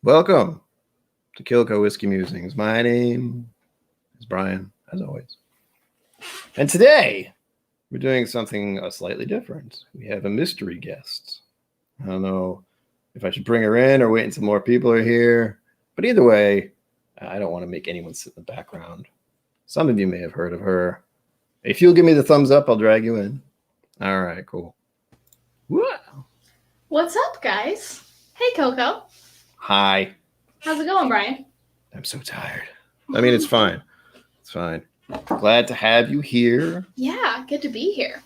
Welcome to KIllco Whiskey Musings. My name is Brian, as always. And today, we're doing something slightly different. We have a mystery guest. I don't know if I should bring her in or wait until more people are here. But either way, I don't want to make anyone sit in the background. Some of you may have heard of her. If you'll give me the thumbs up, I'll drag you in. All right, cool. Wow. What's up, guys? Hey, Coco. Hi. How's it going, Brian? I'm so tired. I mean, it's fine. It's fine. Glad to have you here. Yeah, good to be here.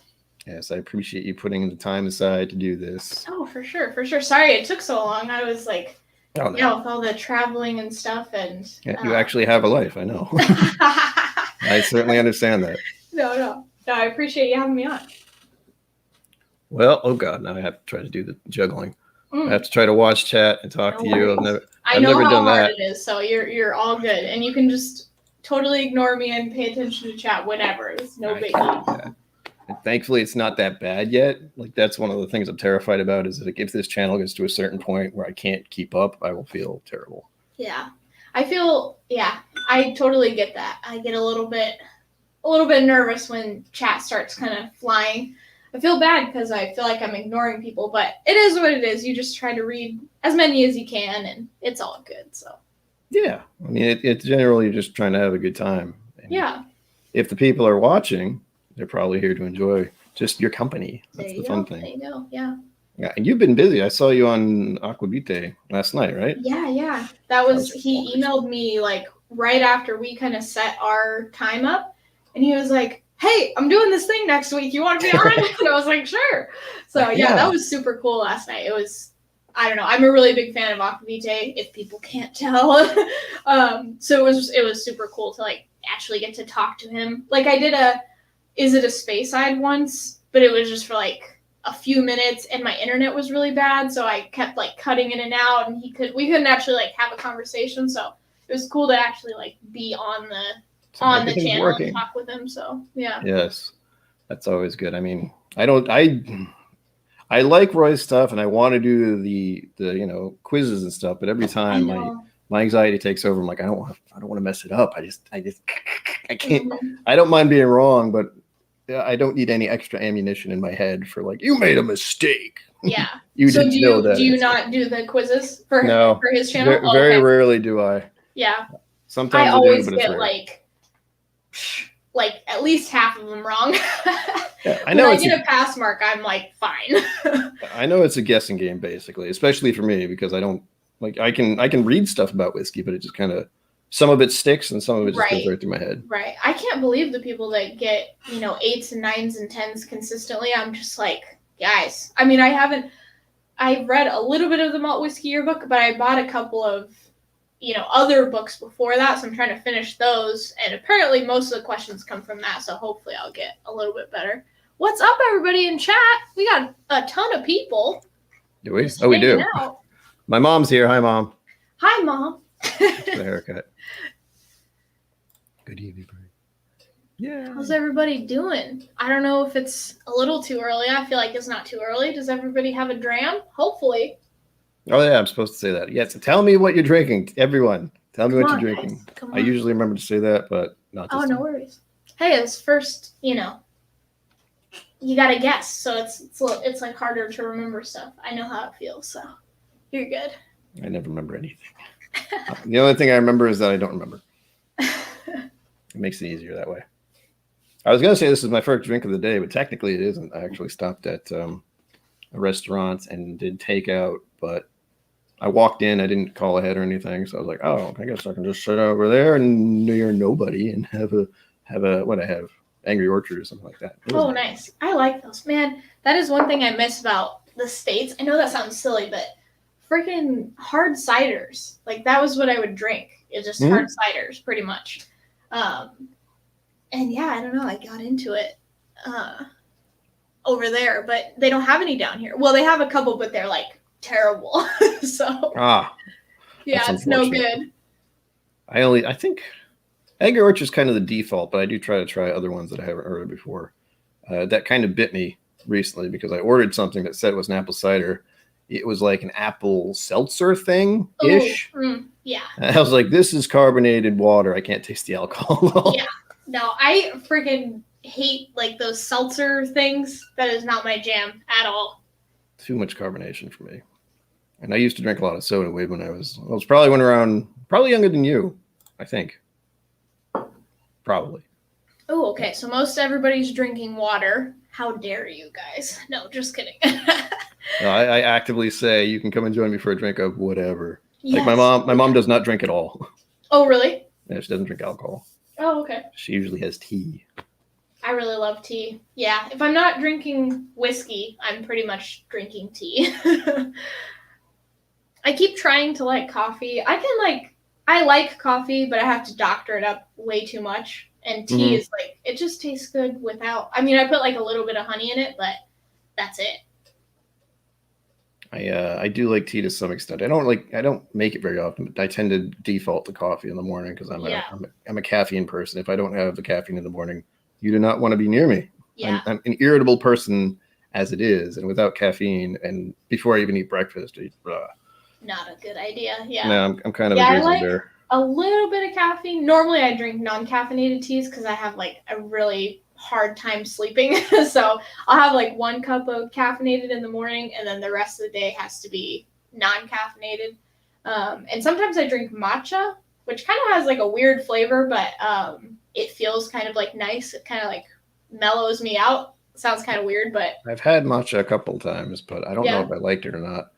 Yes, I appreciate you putting the time aside to do this. Oh, for sure, for sure. Sorry it took so long. I was like, no. with all the traveling and stuff, and you actually have a life. I know. I certainly understand that. No. I appreciate you having me on. Well, oh God, now I have to try to do the juggling. I have to try to watch chat and talk to you. I've never done that. It is, so you're all good, and you can just totally ignore me and pay attention to chat whenever. It's no big deal. Yeah. And thankfully, it's not that bad yet. Like, that's one of the things I'm terrified about, is that if this channel gets to a certain point where I can't keep up, I will feel terrible. Yeah, I totally get that. I get a little bit nervous when chat starts kind of flying. I feel bad because I feel like I'm ignoring people, but it is what it is. You just try to read as many as you can, and it's all good. So yeah, I mean, it's generally just trying to have a good time. And yeah. If the people are watching, they're probably here to enjoy just your company. That's the fun thing. There you go. Yeah. Yeah, and you've been busy. I saw you on Aquavite last night, right? Yeah. That was he emailed me like right after we kind of set our time up, and he was like, "Hey, I'm doing this thing next week. You want to be on?" And I was like, "Sure." So yeah, that was super cool last night. It was, I don't know, I'm a really big fan of Aquavite, if people can't tell. So it was super cool to like actually get to talk to him. Like I did Is It a Speyside once, but it was just for like a few minutes, and my internet was really bad, so I kept like cutting in and out, and we couldn't actually like have a conversation. So it was cool to actually like be on the channel and talk with him. So yeah. Yes, that's always good. I mean, I like Roy's stuff, and I want to do the quizzes and stuff, but every time my anxiety takes over. I'm like, I don't want to mess it up. I can't. Mm-hmm. I don't mind being wrong, but I don't need any extra ammunition in my head for like, you made a mistake. Yeah. Do you not do the quizzes for his channel? Very rarely do I. Yeah. Sometimes I always get like at least half of them wrong. Yeah, I know. When I get a pass mark, I'm like, fine. I know it's a guessing game, basically, especially for me, because I don't like, I can read stuff about whiskey, but it just kind of, some of it sticks and some of it just goes right through my head. Right. I can't believe the people that get, 8s and 9s and 10s consistently. I'm just like, guys, I mean, I've read a little bit of the Malt Whiskey Yearbook, but I bought a couple of other books before that, so I'm trying to finish those, and apparently most of the questions come from that, so hopefully I'll get a little bit better. What's up, everybody in chat? We got a ton of people. Do we? Oh, we do. Out. My mom's here. Hi, Mom. Hi, Mom. The haircut. Good evening, Brian. Yeah. How's everybody doing? I don't know if it's a little too early. I feel like it's not too early. Does everybody have a dram? Hopefully. Oh, yeah, I'm supposed to say that. Yes, tell me what you're drinking. Everyone, tell me what you're drinking. I usually remember to say that, but not this time. No worries. Hey, it's first, you got to guess, so it's like harder to remember stuff. I know how it feels, so you're good. I never remember anything. The only thing I remember is that I don't remember. It makes it easier that way. I was going to say this is my first drink of the day, but technically it isn't. I actually stopped at a restaurant and did takeout, but I walked in, I didn't call ahead or anything, so I was like, oh, I guess I can just sit over there and near nobody and have what I have, Angry Orchard or something like that. Oh, nice. I like those. Man, that is one thing I miss about the States. I know that sounds silly, but freaking hard ciders. Like, that was what I would drink. It's just hard ciders, pretty much. And yeah, I don't know, I got into it over there, but they don't have any down here. Well, they have a couple, but they're like terrible. So yeah, it's no good. I think Angry Orchard is kind of the default, but I do try other ones that I haven't heard of before. That kind of bit me recently because I ordered something that said it was an apple cider, it was like an apple seltzer thing-ish. Yeah. I was like, this is carbonated water. I can't taste the alcohol. Yeah. No, I freaking hate like those seltzer things. That is not my jam at all. Too much carbonation for me. And I used to drink a lot of soda when I was probably younger than you, I think. Probably. Oh, okay. So most everybody's drinking water. How dare you guys? No, just kidding. No, I actively say you can come and join me for a drink of whatever. Yes. Like my mom does not drink at all. Oh, really? Yeah, she doesn't drink alcohol. Oh, okay. She usually has tea. I really love tea. Yeah, if I'm not drinking whiskey, I'm pretty much drinking tea. I keep trying to like coffee. I like coffee, but I have to doctor it up way too much. And tea is like, it just tastes good without, I mean, I put like a little bit of honey in it, but that's it. I do like tea to some extent. I don't make it very often, but I tend to default to coffee in the morning because I'm a caffeine person. If I don't have the caffeine in the morning, you do not want to be near me. Yeah. I'm an irritable person as it is, and without caffeine, and before I even eat breakfast, not a good idea. Yeah. No, I'm kind of a grizzly bear. A little bit of caffeine. Normally I drink non-caffeinated teas because I have like a really hard time sleeping. So I'll have like 1 cup of caffeinated in the morning, and then the rest of the day has to be non-caffeinated. And sometimes I drink matcha, which kind of has like a weird flavor, but it feels kind of like nice. It kind of like mellows me out. Sounds kind of weird, but I've had matcha a couple times, but I don't know if I liked it or not.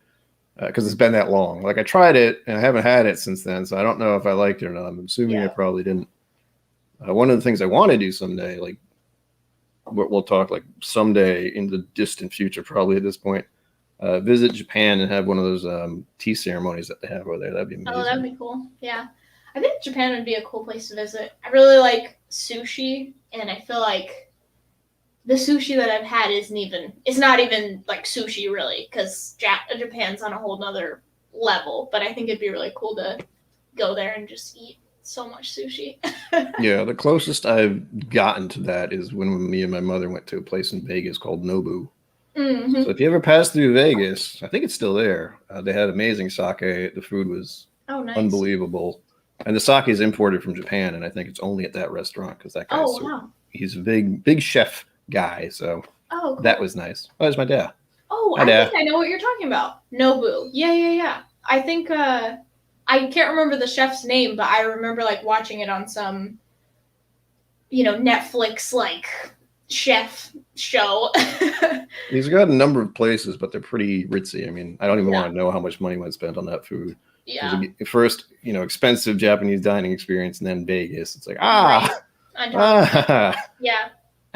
Because it's been that long. Like I tried it and I haven't had it since then, so I don't know if I liked it or not. I'm assuming I probably didn't. One of the things I want to do someday, like we'll talk like someday in the distant future, probably at this point, visit Japan and have one of those tea ceremonies that they have over there. That'd be amazing. Oh, that'd be cool. Yeah, I think Japan would be a cool place to visit. I really like sushi, and I feel like the sushi that I've had it's not even like sushi really, because Japan's on a whole nother level, but I think it'd be really cool to go there and just eat so much sushi. Yeah, the closest I've gotten to that is when me and my mother went to a place in Vegas called Nobu. Mm-hmm. So if you ever pass through Vegas, I think it's still there. They had amazing sake. The food was unbelievable. And the sake is imported from Japan, and I think it's only at that restaurant because that guy's he's a big chef guy, so cool. That was nice. Oh, there's my dad. Oh, I think I know what you're talking about. Nobu. Yeah. I think I can't remember the chef's name, but I remember like watching it on some, Netflix like chef show. He's got a number of places, but they're pretty ritzy. I mean, I don't even want to know how much money went spent on that food. Yeah. First, expensive Japanese dining experience, and then Vegas. It's like yeah.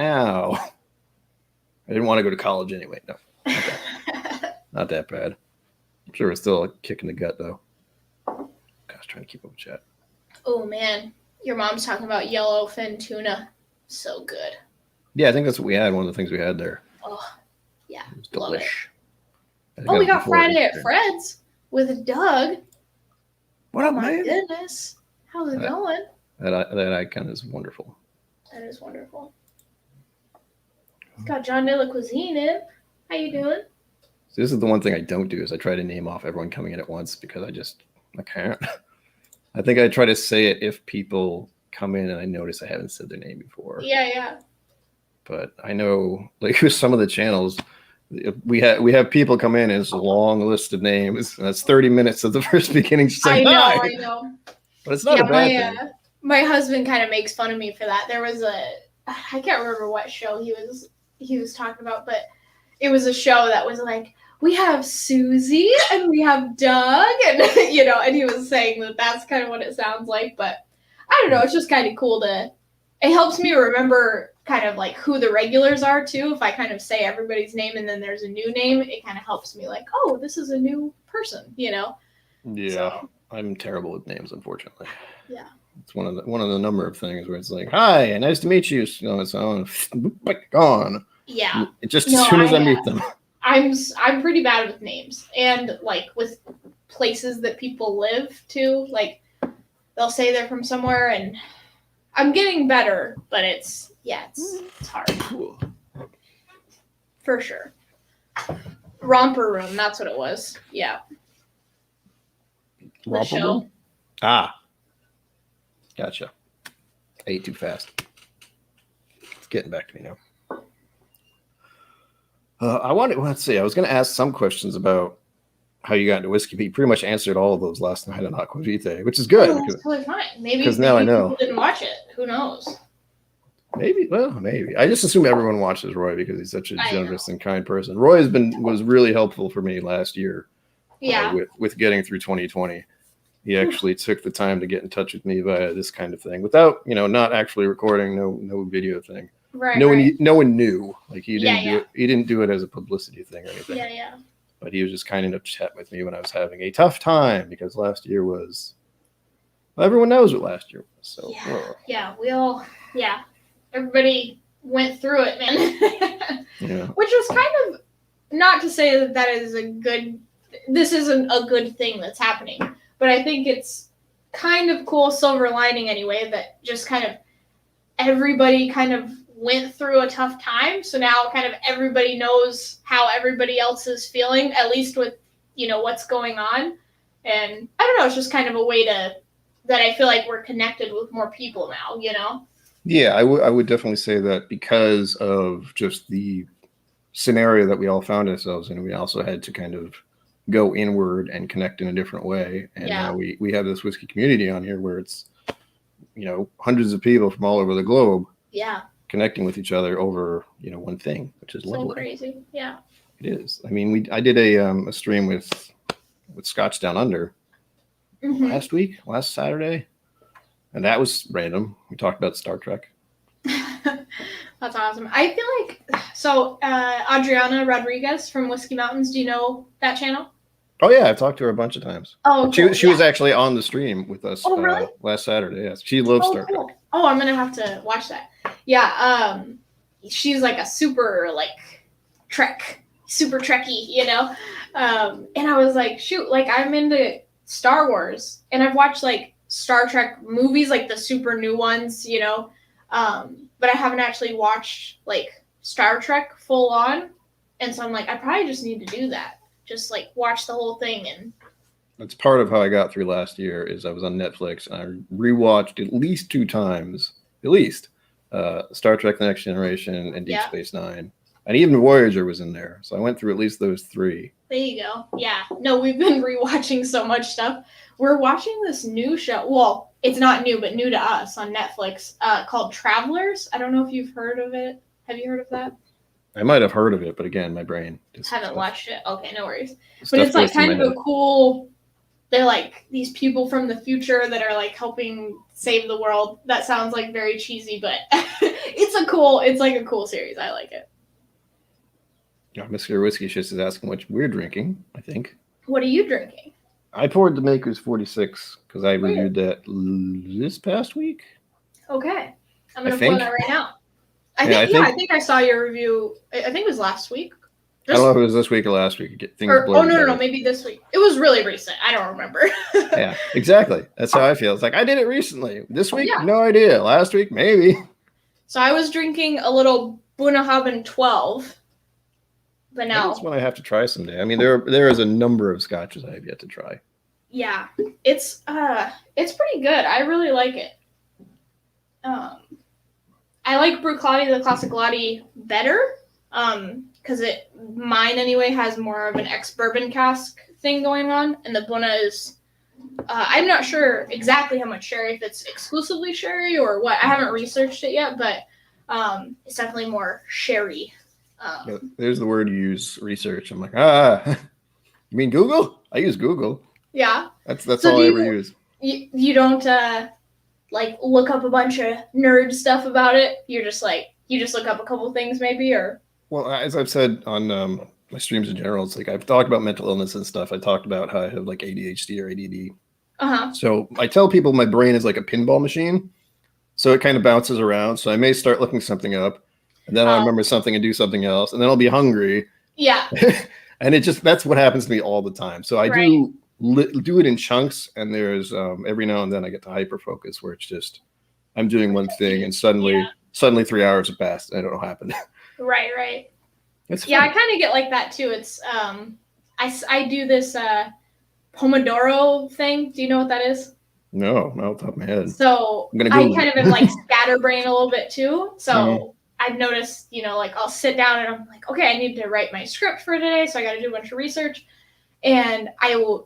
Ow. I didn't want to go to college anyway. No. Not that bad. I'm sure it's still a kick in the gut, though. Gosh, trying to keep up with chat. Oh, man. Your mom's talking about yellowfin tuna. So good. Yeah, I think that's what we had. One of the things we had there. Oh, yeah. It was delish. We got Friday at Fred's with Doug. What up, man? My goodness. How's it going? That icon is wonderful. That is wonderful. Got John de la Cuisine in. How you doing? So this is the one thing I don't do is I try to name off everyone coming in at once because I can't. I think I try to say it if people come in and I notice I haven't said their name before. Yeah. But I know, like with some of the channels, we have people come in and it's a long list of names. And that's 30 minutes of the first beginning. Just like, I know. But it's not a bad thing. My husband kind of makes fun of me for that. There was I can't remember what show he was talking about, but it was a show that was like, we have Susie and we have Doug, and and he was saying that that's kind of what it sounds like. But I don't know, it's just kind of cool it helps me remember kind of like who the regulars are too. If I kind of say everybody's name and then there's a new name, it kind of helps me like, oh, this is a new person, Yeah, so, I'm terrible with names, unfortunately. Yeah. It's one of the number of things where it's like, hi, nice to meet you. It's gone. Yeah. As soon as I meet them. I'm pretty bad with names and like with places that people live too. Like they'll say they're from somewhere, and I'm getting better, but it's hard. Cool. For sure. Romper Room. That's what it was. Yeah. The Romper show. Room? Ah. Gotcha. I ate too fast. It's getting back to me now. Let's see. I was going to ask some questions about how you got into whiskey, but you pretty much answered all of those last night on Aquavite, which is good. Oh, that's totally fine. Maybe now I know. people didn't watch it. Who knows? Maybe. I just assume everyone watches Roy because he's such a generous and kind person. Roy was really helpful for me last year. Yeah. With getting through 2020. He actually took the time to get in touch with me via this kind of thing without, not actually recording, no video thing. Right. No one knew. Like he didn't do it. He didn't do it as a publicity thing or anything. Yeah. But he was just kind enough to chat with me when I was having a tough time because last year was. Well, everyone knows what last year was. So everybody went through it, man. Yeah. Which was kind of not to say that is a good. This isn't a good thing that's happening, but I think it's kind of cool silver lining anyway that just kind of everybody kind of went through a tough time. So now kind of everybody knows how everybody else is feeling, at least with, what's going on. And I don't know, it's just kind of a way that I feel like we're connected with more people now, Yeah, I would definitely say that because of just the scenario that we all found ourselves in, we also had to kind of go inward and connect in a different way. And now we have this whiskey community on here where it's, hundreds of people from all over the globe. Yeah. Connecting with each other over, one thing, which is lovely. So crazy. Yeah. It is. I mean, I did a stream with Scotch Down Under last Saturday, and that was random. We talked about Star Trek. That's awesome. I feel like Adriana Rodriguez from Whiskey Mountains. Do you know that channel? Oh yeah, I've talked to her a bunch of times. Oh, cool. She was actually on the stream with us. Oh, really? Last Saturday. Yes, she loves Star Trek. Oh, I'm gonna have to watch that. Yeah, she's like a super super Trekkie, and I was like, shoot, like I'm into Star Wars, and I've watched like Star Trek movies, like the super new ones, but I haven't actually watched like Star Trek full on, and so I'm like, I probably just need to do that, just like watch the whole thing. And that's part of how I got through last year. Is I was on Netflix and I rewatched at least 2 times, Star Trek: The Next Generation and Deep Space Nine, and even Voyager was in there. So I went through at least those 3. There you go. Yeah. No, we've been rewatching so much stuff. We're watching this new show. Well, it's not new, but new to us on Netflix, called Travelers. I don't know if you've heard of it. Have you heard of that? I might have heard of it, but again, my brain haven't watched it. Okay, no worries. But it's like kind of a cool. They're like these people from the future that are like helping save the world. That sounds like very cheesy, but it's like a cool series. I like it. Yeah, Mr. Whiskey Shits is asking what we're drinking, I think. What are you drinking? I poured the Maker's 46 because I reviewed that this past week. Okay. I'm going to pour that right now. I think I saw your review. I think it was last week. I don't know if it was this week or last week. No, maybe this week. It was really recent. I don't remember. Yeah, exactly. That's how I feel. It's like I did it recently. This week, no idea. Last week, maybe. So I was drinking a little Bunnahabhain 12. But now that's one I have to try someday. I mean, there is a number of scotches I have yet to try. Yeah, it's pretty good. I really like it. I like Bruichladdich, the Classic Laddie, better. Because mine anyway has more of an ex-bourbon cask thing going on, and the Bunna is. I'm not sure exactly how much sherry, if it's exclusively sherry or what. I haven't researched it yet, but it's definitely more sherry. There's the word you use, research. I'm like, you mean Google? I use Google. Yeah. That's all I ever use. You don't like look up a bunch of nerd stuff about it. You're just like you just look up a couple things maybe, or. Well, as I've said on my streams in general, it's like I've talked about mental illness and stuff. I talked about how I have like ADHD or ADD. So I tell people my brain is like a pinball machine, so it kind of bounces around. So I may start looking something up. And then I'll remember something and do something else. And then I'll be hungry. Yeah. And that's what happens to me all the time. So I do it in chunks. And there's every now and then I get to hyper focus where it's just, I'm doing one thing and suddenly 3 hours have passed. And I don't know what happened. Right. It's fun. Yeah, I kind of get like that too. It's I do this Pomodoro thing. Do you know what that is? No, not off the top of my head. So I kind of am like scatterbrain a little bit too. So I've noticed, you know, like I'll sit down and I'm like, okay, I need to write my script for today, so I got to do a bunch of research. And I would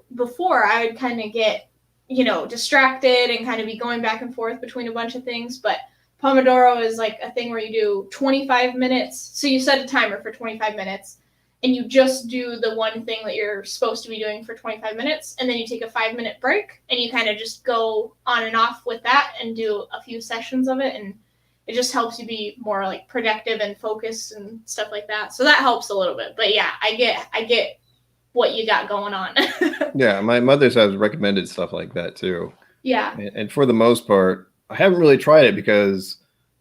kind of get, you know, distracted and kind of be going back and forth between a bunch of things. But Pomodoro is like a thing where you do 25 minutes. So you set a timer for 25 minutes and you just do the one thing that you're supposed to be doing for 25 minutes. And then you take a 5-minute break and you kind of just go on and off with that and do a few sessions of it. And it just helps you be more like productive and focused and stuff like that. So that helps a little bit. But yeah, I get what you got going on. Yeah, my mother's has recommended stuff like that too. Yeah. And for the most part, I haven't really tried it because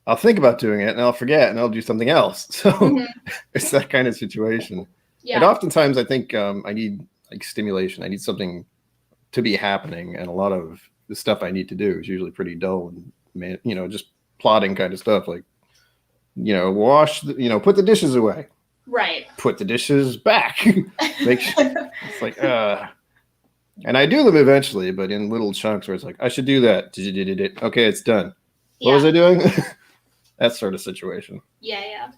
I'll think about doing it and I'll forget and I'll do something else. So it's that kind of situation. Yeah. And oftentimes I think I need like stimulation. I need something to be happening. And a lot of the stuff I need to do is usually pretty dull and, you know, just plodding kind of stuff like, you know, put the dishes away. Right. Put the dishes back. Make sure. It's like, and I do them eventually, but in little chunks where it's like, I should do that. Okay, it's done. What was I doing? That sort of situation. Yeah, yeah.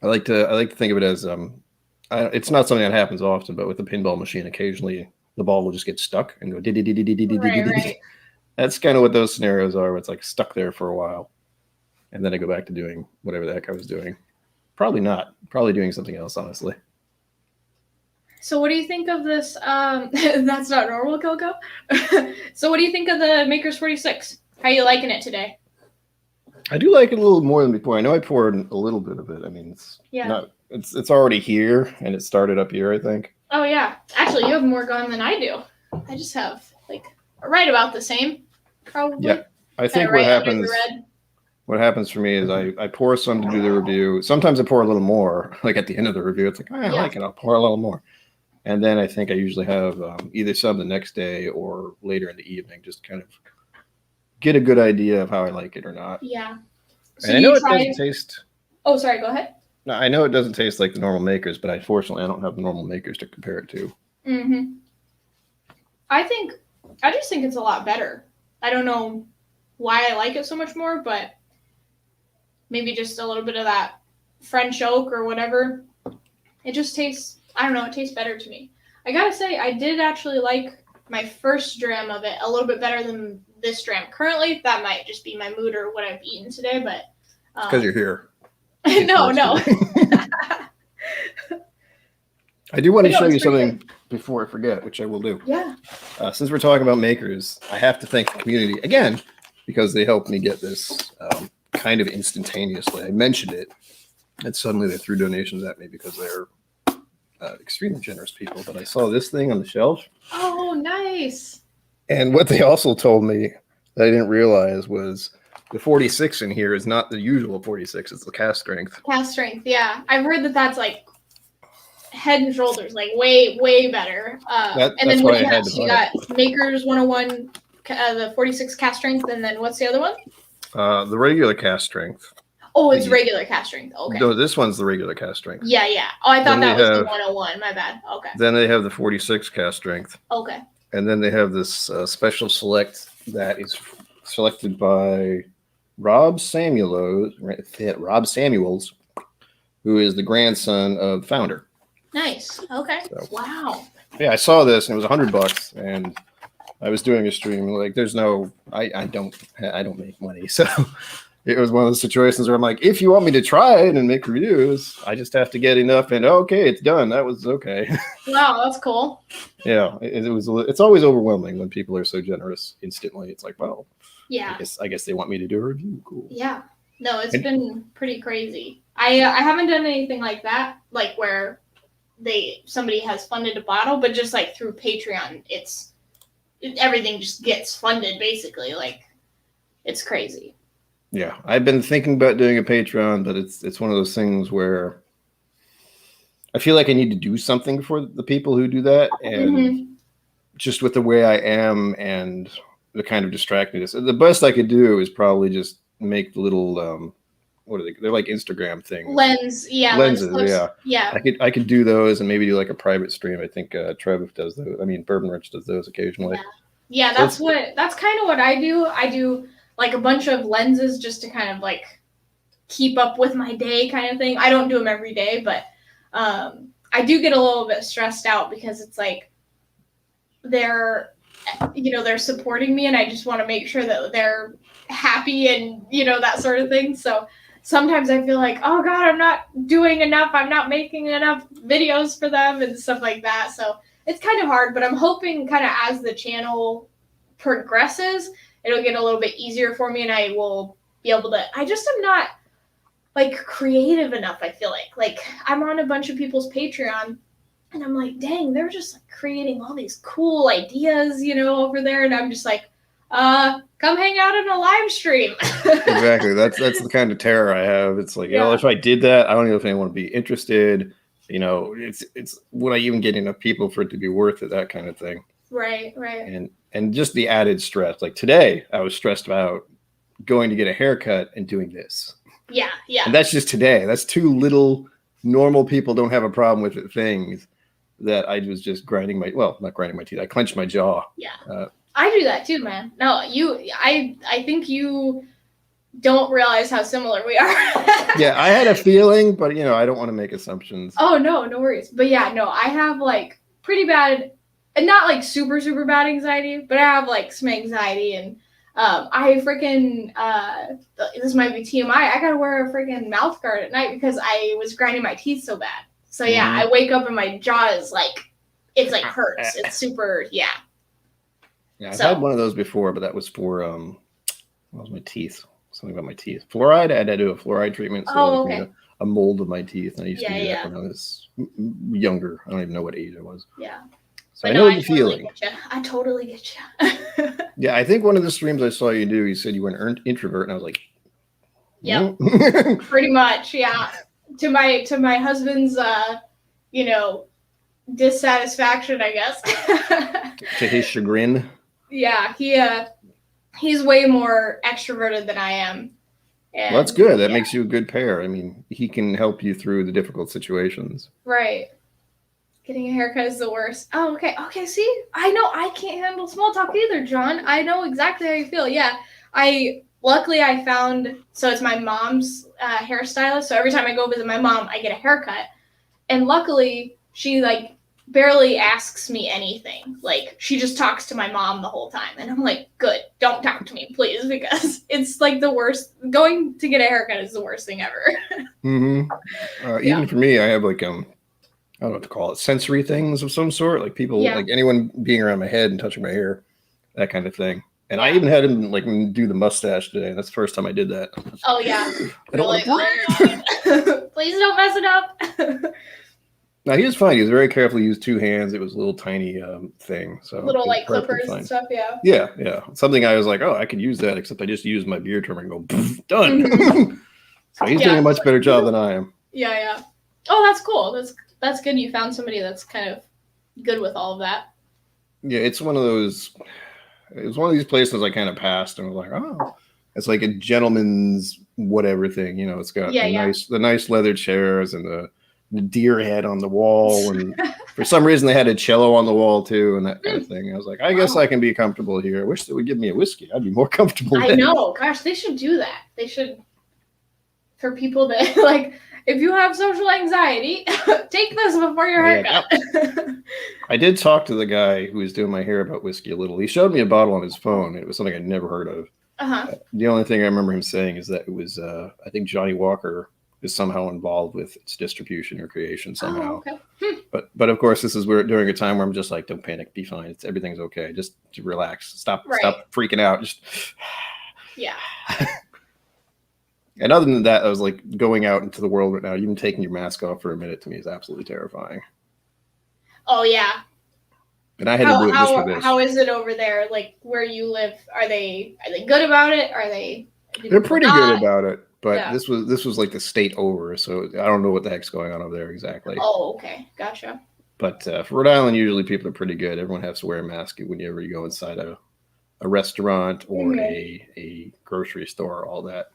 I like to think of it as it's not something that happens often, but with the pinball machine, occasionally the ball will just get stuck and go. Right. That's kind of what those scenarios are. Where it's like stuck there for a while, and then I go back to doing whatever the heck I was doing. Probably not. Probably doing something else, honestly. So what do you think of this? That's not normal, KIllco. So what do you think of the Maker's 46? How are you liking it today? I do like it a little more than before. I know I poured a little bit of it. I mean, it's already here, and it started up here, I think. Oh, yeah. Actually, you have more gone than I do. I just have, like, right about the same, probably. Yeah. I think what happens for me is I pour some to do the review. Sometimes I pour a little more, like at the end of the review. It's like, I like it. I'll pour a little more. And then I think I usually have either some the next day or later in the evening, just kind of get a good idea of how I like it or not. Yeah. So and I know it doesn't taste. Oh, sorry. Go ahead. No, I know it doesn't taste like the normal Makers, but unfortunately, I don't have the normal Makers to compare it to. Mm-hmm. I just think it's a lot better. I don't know why I like it so much more, but maybe just a little bit of that French oak or whatever. It just tastes, I don't know, it tastes better to me. I gotta say, I did actually like my first dram of it a little bit better than this dram. Currently, that might just be my mood or what I've eaten today, but... It's because you're here. No. I do want to show you something before I forget, which I will do. Yeah. Since we're talking about Makers, I have to thank the community again because they helped me get this kind of instantaneously. I mentioned it, and suddenly they threw donations at me because they're extremely generous people. But I saw this thing on the shelf. Oh, nice. And what they also told me that I didn't realize was the 46 in here is not the usual 46. It's the cask strength. Cask strength, yeah. I've heard that that's like head and shoulders, like way, way better. And then what you got Makers 101, the 46 cask strength, and then what's the other one? The regular cask strength. Oh, it's regular cask strength. Okay. No, this one's the regular cask strength. Yeah. Oh, I thought that was the 101. My bad. Okay. Then they have the 46 cask strength. Okay. And then they have this special select that is selected by Rob Samuels, who is the grandson of the founder. Nice. Okay. So, wow. Yeah, I saw this and it was $100, and I was doing a stream. Like, there's no, I don't make money, so it was one of those situations where I'm like, if you want me to try it and make reviews, I just have to get enough, and okay, it's done. That was okay. Wow, that's cool. Yeah, it's always overwhelming when people are so generous instantly. It's like, well, yeah, I guess they want me to do a review. Cool. Yeah. No, it's been pretty crazy. I haven't done anything like that, like where somebody has funded a bottle, but just like through Patreon, everything just gets funded basically. Like, it's crazy. Yeah, I've been thinking about doing a Patreon, but it's one of those things where I feel like I need to do something for the people who do that, and just with the way I am and the kind of distractedness, the best I could do is probably just make the little what are they? They're like Instagram things. Lenses, yeah. Yeah. I could do those and maybe do like a private stream. I think Trev does those. I mean, Bourbon Rich does those occasionally. Yeah, that's kind of what I do. I do like a bunch of lenses just to kind of like keep up with my day kind of thing. I don't do them every day, but I do get a little bit stressed out because it's like they're supporting me and I just want to make sure that they're happy and, that sort of thing. So sometimes I feel like, oh God, I'm not doing enough. I'm not making enough videos for them and stuff like that. So it's kind of hard, but I'm hoping kind of as the channel progresses, it'll get a little bit easier for me and I will be able to, I just am not like creative enough. I feel like I'm on a bunch of people's Patreon and I'm like, dang, they're just like creating all these cool ideas, over there. And I'm just like, come hang out in a live stream. Exactly. That's the kind of terror I have. It's like, if I did that, I don't know if anyone would be interested. It's would I even get enough people for it to be worth it? That kind of thing. Right. And just the added stress. Like today, I was stressed about going to get a haircut and doing this. Yeah. And that's just today. That's two little normal people don't have a problem with it things that I was just not grinding my teeth. I clenched my jaw. Yeah. I do that too, man. No, I think you don't realize how similar we are. Yeah, I had a feeling, but I don't want to make assumptions. Oh, no worries. But yeah, no, I have like pretty bad, and not like super, super bad anxiety, but I have like some anxiety and I freaking, this might be TMI, I gotta wear a freaking mouth guard at night because I was grinding my teeth so bad. So yeah, I wake up and my jaw is like, it's like hurts. It's super, yeah. Yeah, I've had one of those before, but that was for, what was my teeth? Something about my teeth. Fluoride, I had to do a fluoride treatment. So okay. A mold of my teeth. And I used to do that when I was younger. I don't even know what age I was. Yeah. So I know the feeling. I totally get you. Yeah, I think one of the streams I saw you do, you said you were an introvert, and I was like, yeah, pretty much, yeah. To my husband's, dissatisfaction, I guess. To his chagrin. Yeah, he's way more extroverted than I am. And, well, that's good. That makes you a good pair. I mean, he can help you through the difficult situations. Right. Getting a haircut is the worst. Oh, okay. Okay, see? I know I can't handle small talk either, John. I know exactly how you feel. Yeah. Luckily I found, so it's my mom's hairstylist. So every time I go visit my mom, I get a haircut. And luckily she like barely asks me anything. Like she just talks to my mom the whole time. And I'm like, good, don't talk to me, please, because it's like the worst. Going to get a haircut is the worst thing ever. Even for me, I have like, I don't know what to call it, sensory things of some sort, like people, like anyone being around my head and touching my hair, that kind of thing. And I even had him like do the mustache today. That's the first time I did that. Oh yeah. I don't like, please don't mess it up. No, he was fine. He was very careful. He used two hands. It was a little tiny thing. So little like clippers and stuff, yeah. Yeah. Something I was like, oh, I could use that, except I just used my beard trimmer and go, done. So he's doing a much better job than I am. Yeah. Oh, that's cool. That's good. You found somebody that's kind of good with all of that. Yeah, it's one of those. It was one of these places I kind of passed and was like, oh, it's like a gentleman's whatever thing. It's got the nice leather chairs and the deer head on the wall, and for some reason they had a cello on the wall too, and that kind of thing. I was like, I guess I can be comfortable here. I wish they would give me a whiskey. I'd be more comfortable. I know. Gosh, they should do that. They should, for people that like. If you have social anxiety, take this before your haircut. I did talk to the guy who was doing my hair about whiskey a little. He showed me a bottle on his phone. It was something I'd never heard of. The only thing I remember him saying is that it was, I think Johnny Walker is somehow involved with its distribution or creation somehow. Oh, okay. But of course, this is during a time where I'm just like, don't panic, be fine. Everything's okay. Just relax. Stop freaking out. Just yeah. And other than that, I was like going out into the world right now, even taking your mask off for a minute to me is absolutely terrifying. Oh, yeah. And I had to do it just for this. How is it over there? Like where you live? Are they good about it? They're pretty good about it, but this was like the state over, so I don't know what the heck's going on over there exactly. Oh, okay. Gotcha. But for Rhode Island, usually people are pretty good. Everyone has to wear a mask whenever you go inside a restaurant or a grocery store, all that.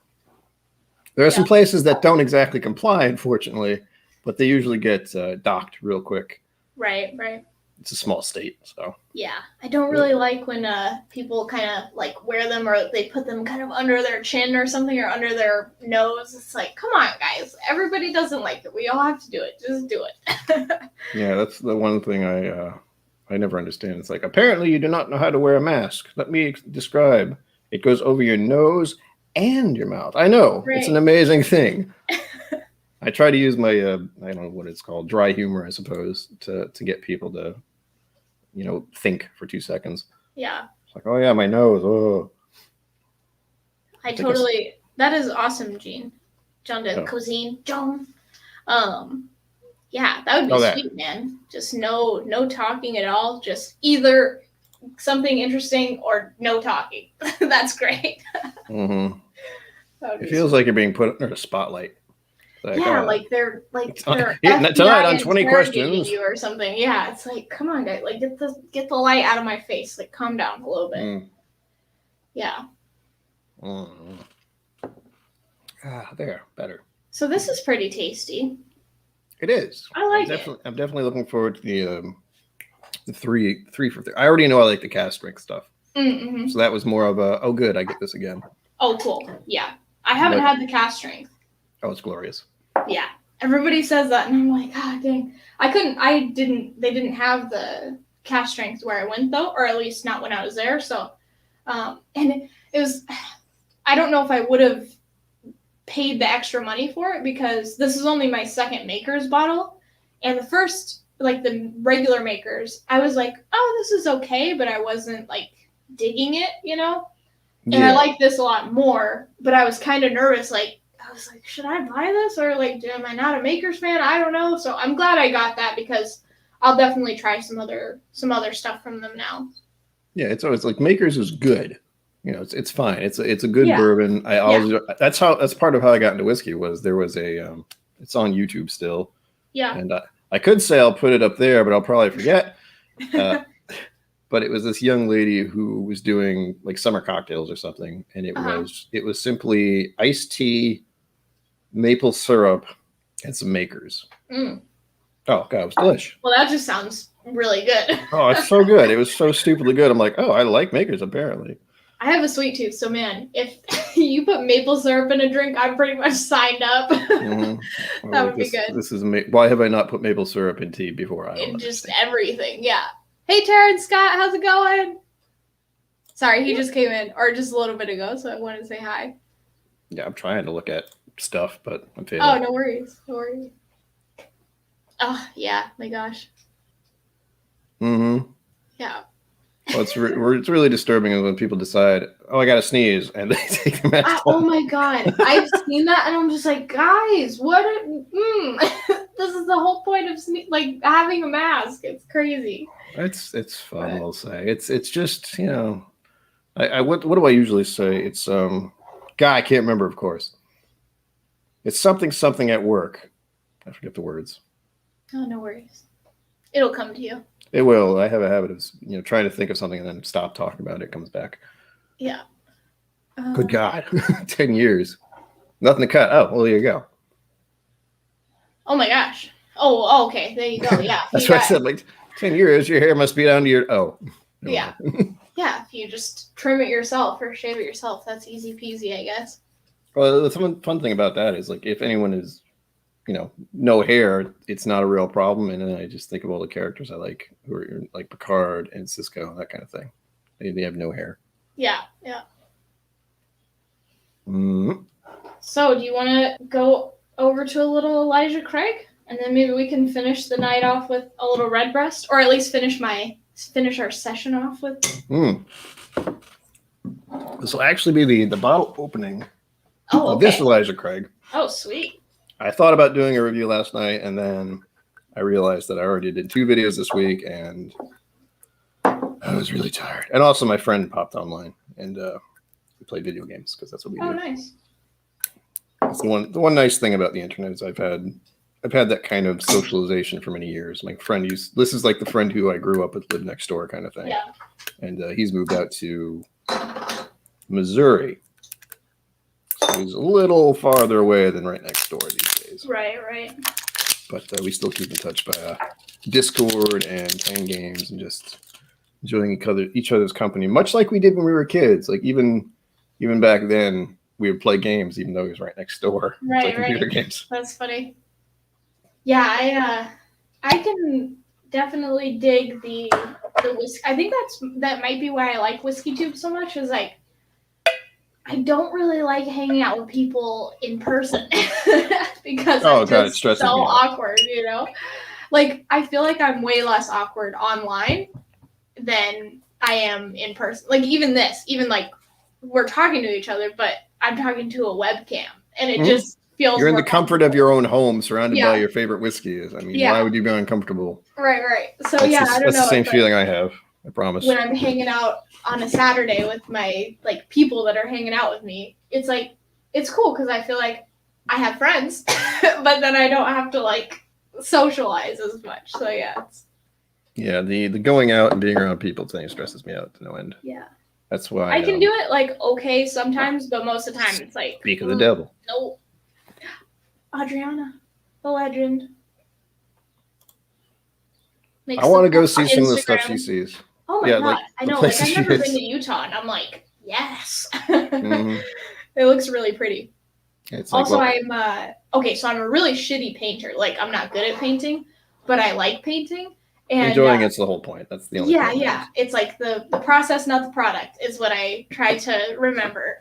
There are some places that don't exactly comply, unfortunately, but they usually get docked real quick. Right, right. It's a small state, so. Yeah, I don't really like when people kind of like wear them or they put them kind of under their chin or something or under their nose. It's like, come on, guys. Everybody doesn't like it. We all have to do it. Just do it. Yeah, that's the one thing I never understand. It's like, apparently you do not know how to wear a mask. Let me describe. It goes over your nose and your mouth. I know. Right. It's an amazing thing. I try to use my, I don't know what it's called, dry humor, I suppose, to get people to, think for 2 seconds. Yeah. It's like, oh yeah, my nose. Oh. That is awesome, Gene. John de Cuisine. John. Yeah, that would be sweet, man. Just no talking at all. Just either something interesting or no talking. That's great. Mm-hmm. It feels like you're being put under a spotlight. Like, they're tonight on 20 questions you or something. Yeah, it's like, come on, guys, like get the light out of my face. Like, calm down a little bit. Yeah. There, better. So this is pretty tasty. It is. I like it. I'm definitely looking forward to the three for 3. I already know I like the cast strength stuff. Mm-hmm. So that was more of a, oh good, I get this again. Oh cool. Yeah, I haven't had the cast strength. Oh, it's glorious. Yeah, everybody says that, and I'm like, God dang. They didn't have the cast strength where I went though, or at least not when I was there. So, and it was, I don't know if I would have paid the extra money for it because this is only my second maker's bottle, and the first, like the regular makers, I was like, oh, this is okay, but I wasn't like digging it, And I like this a lot more, but I was kind of nervous, like. I was like, should I buy this or like, am I not a Maker's fan? I don't know. So I'm glad I got that because I'll definitely try some other stuff from them now. Yeah, it's always like Maker's is good. It's fine. It's a good bourbon. That's part of how I got into whiskey was there was a it's on YouTube still. Yeah. And I could say I'll put it up there, but I'll probably forget. But it was this young lady who was doing like summer cocktails or something, and it was simply iced tea, maple syrup, and some Makers. Oh God, it was delish. Well, that just sounds really good. Oh, it's so good. It was so stupidly good. I'm like, oh, I like Makers apparently. I have a sweet tooth, so man, if you put maple syrup in a drink, I'm pretty much signed up. Mm-hmm. That would be good. This is why have I not put maple syrup in tea before? Just everything, yeah. Hey, Terrence Scott, how's it going? Sorry, he just came in, or just a little bit ago, so I wanted to say hi. Yeah, I'm trying to look at stuff, but I'm failing. Oh, no worries. Oh, yeah, my gosh. Mm-hmm. Yeah. Well, it's really disturbing when people decide, oh, I got to sneeze, and they take the mask off. Oh, my God. I've seen that, and I'm just like, guys, what? This is the whole point of having a mask. It's crazy. It's fun, I'll say. It's just, what do I usually say? It's guy, I can't remember, of course. It's something at work. I forget the words. Oh, no worries. It'll come to you. It will. I have a habit of trying to think of something and then stop talking about it. It comes back. Yeah. Good God. 10 years. Nothing to cut. Oh, well, there you go. Oh my gosh. Oh, okay. There you go. Yeah. That's what I said. Like 10 years, your hair must be down to your Yeah. Yeah. If you just trim it yourself or shave it yourself, that's easy peasy, I guess. Well, the fun thing about that is like if anyone is, no hair, it's not a real problem. And then I just think of all the characters I like who are like Picard and Cisco, that kind of thing. They have no hair. Yeah. Yeah. Mm-hmm. So do you want to go over to a little Elijah Craig? And then maybe we can finish the night off with a little Redbreast, or at least finish our session off with. This will actually be the bottle opening of this Elijah Craig. Oh, sweet. I thought about doing a review last night, and then I realized that I already did 2 videos this week, and I was really tired. And also, my friend popped online, and we played video games because that's what we do. Oh, nice. That's the one nice thing about the internet is I've had that kind of socialization for many years. My friend this is like the friend who I grew up with, lived next door kind of thing. Yeah. And he's moved out to Missouri. So is a little farther away than right next door these days. Right. But we still keep in touch by Discord and playing games and just enjoying each other's company, much like we did when we were kids. Like even back then, we would play games even though he was right next door. Right. Computer games. That's funny. Yeah, I can definitely dig the whiskey. I think that might be why I like Whiskey Tube so much. Is like I don't really like hanging out with people in person because it's so awkward, you know? Like, I feel like I'm way less awkward online than I am in person. Like, even like, we're talking to each other, but I'm talking to a webcam, and it just feels You're in the comfort of your own home, surrounded by your favorite whiskeys. I mean, why would you be uncomfortable? Right. So, I don't know. That's the same feeling I have. I promise. When I'm hanging out on a Saturday with my like people that are hanging out with me, it's like it's cool because I feel like I have friends, but then I don't have to like socialize as much. So the going out and being around people thing stresses me out to no end. Yeah, that's why I can do it like okay sometimes, but most of the time it's like speak of the devil. No, Adriana, the legend. I want to go see some of the stuff she sees. Oh my God, I know. Like I've never been to Utah, and I'm like, yes. It looks really pretty. It's also, I'm so I'm a really shitty painter. Like I'm not good at painting, but I like painting. And enjoying it's the whole point. That's the only point. Yeah. It's like the process, not the product, is what I try to remember.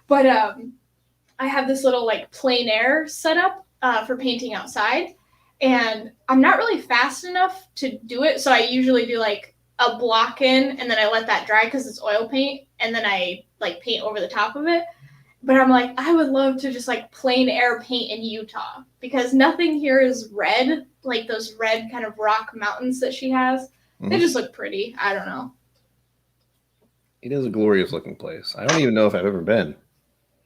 But I have this little like plein air setup for painting outside, and I'm not really fast enough to do it. So I usually do like a block in, and then I let that dry because it's oil paint, and then I like paint over the top of it. But I'm like, I would love to just like plein air paint in Utah because nothing here is red, like those red kind of rock mountains that she has. They just look pretty. I don't know. It is a glorious looking place. I don't even know if I've ever been.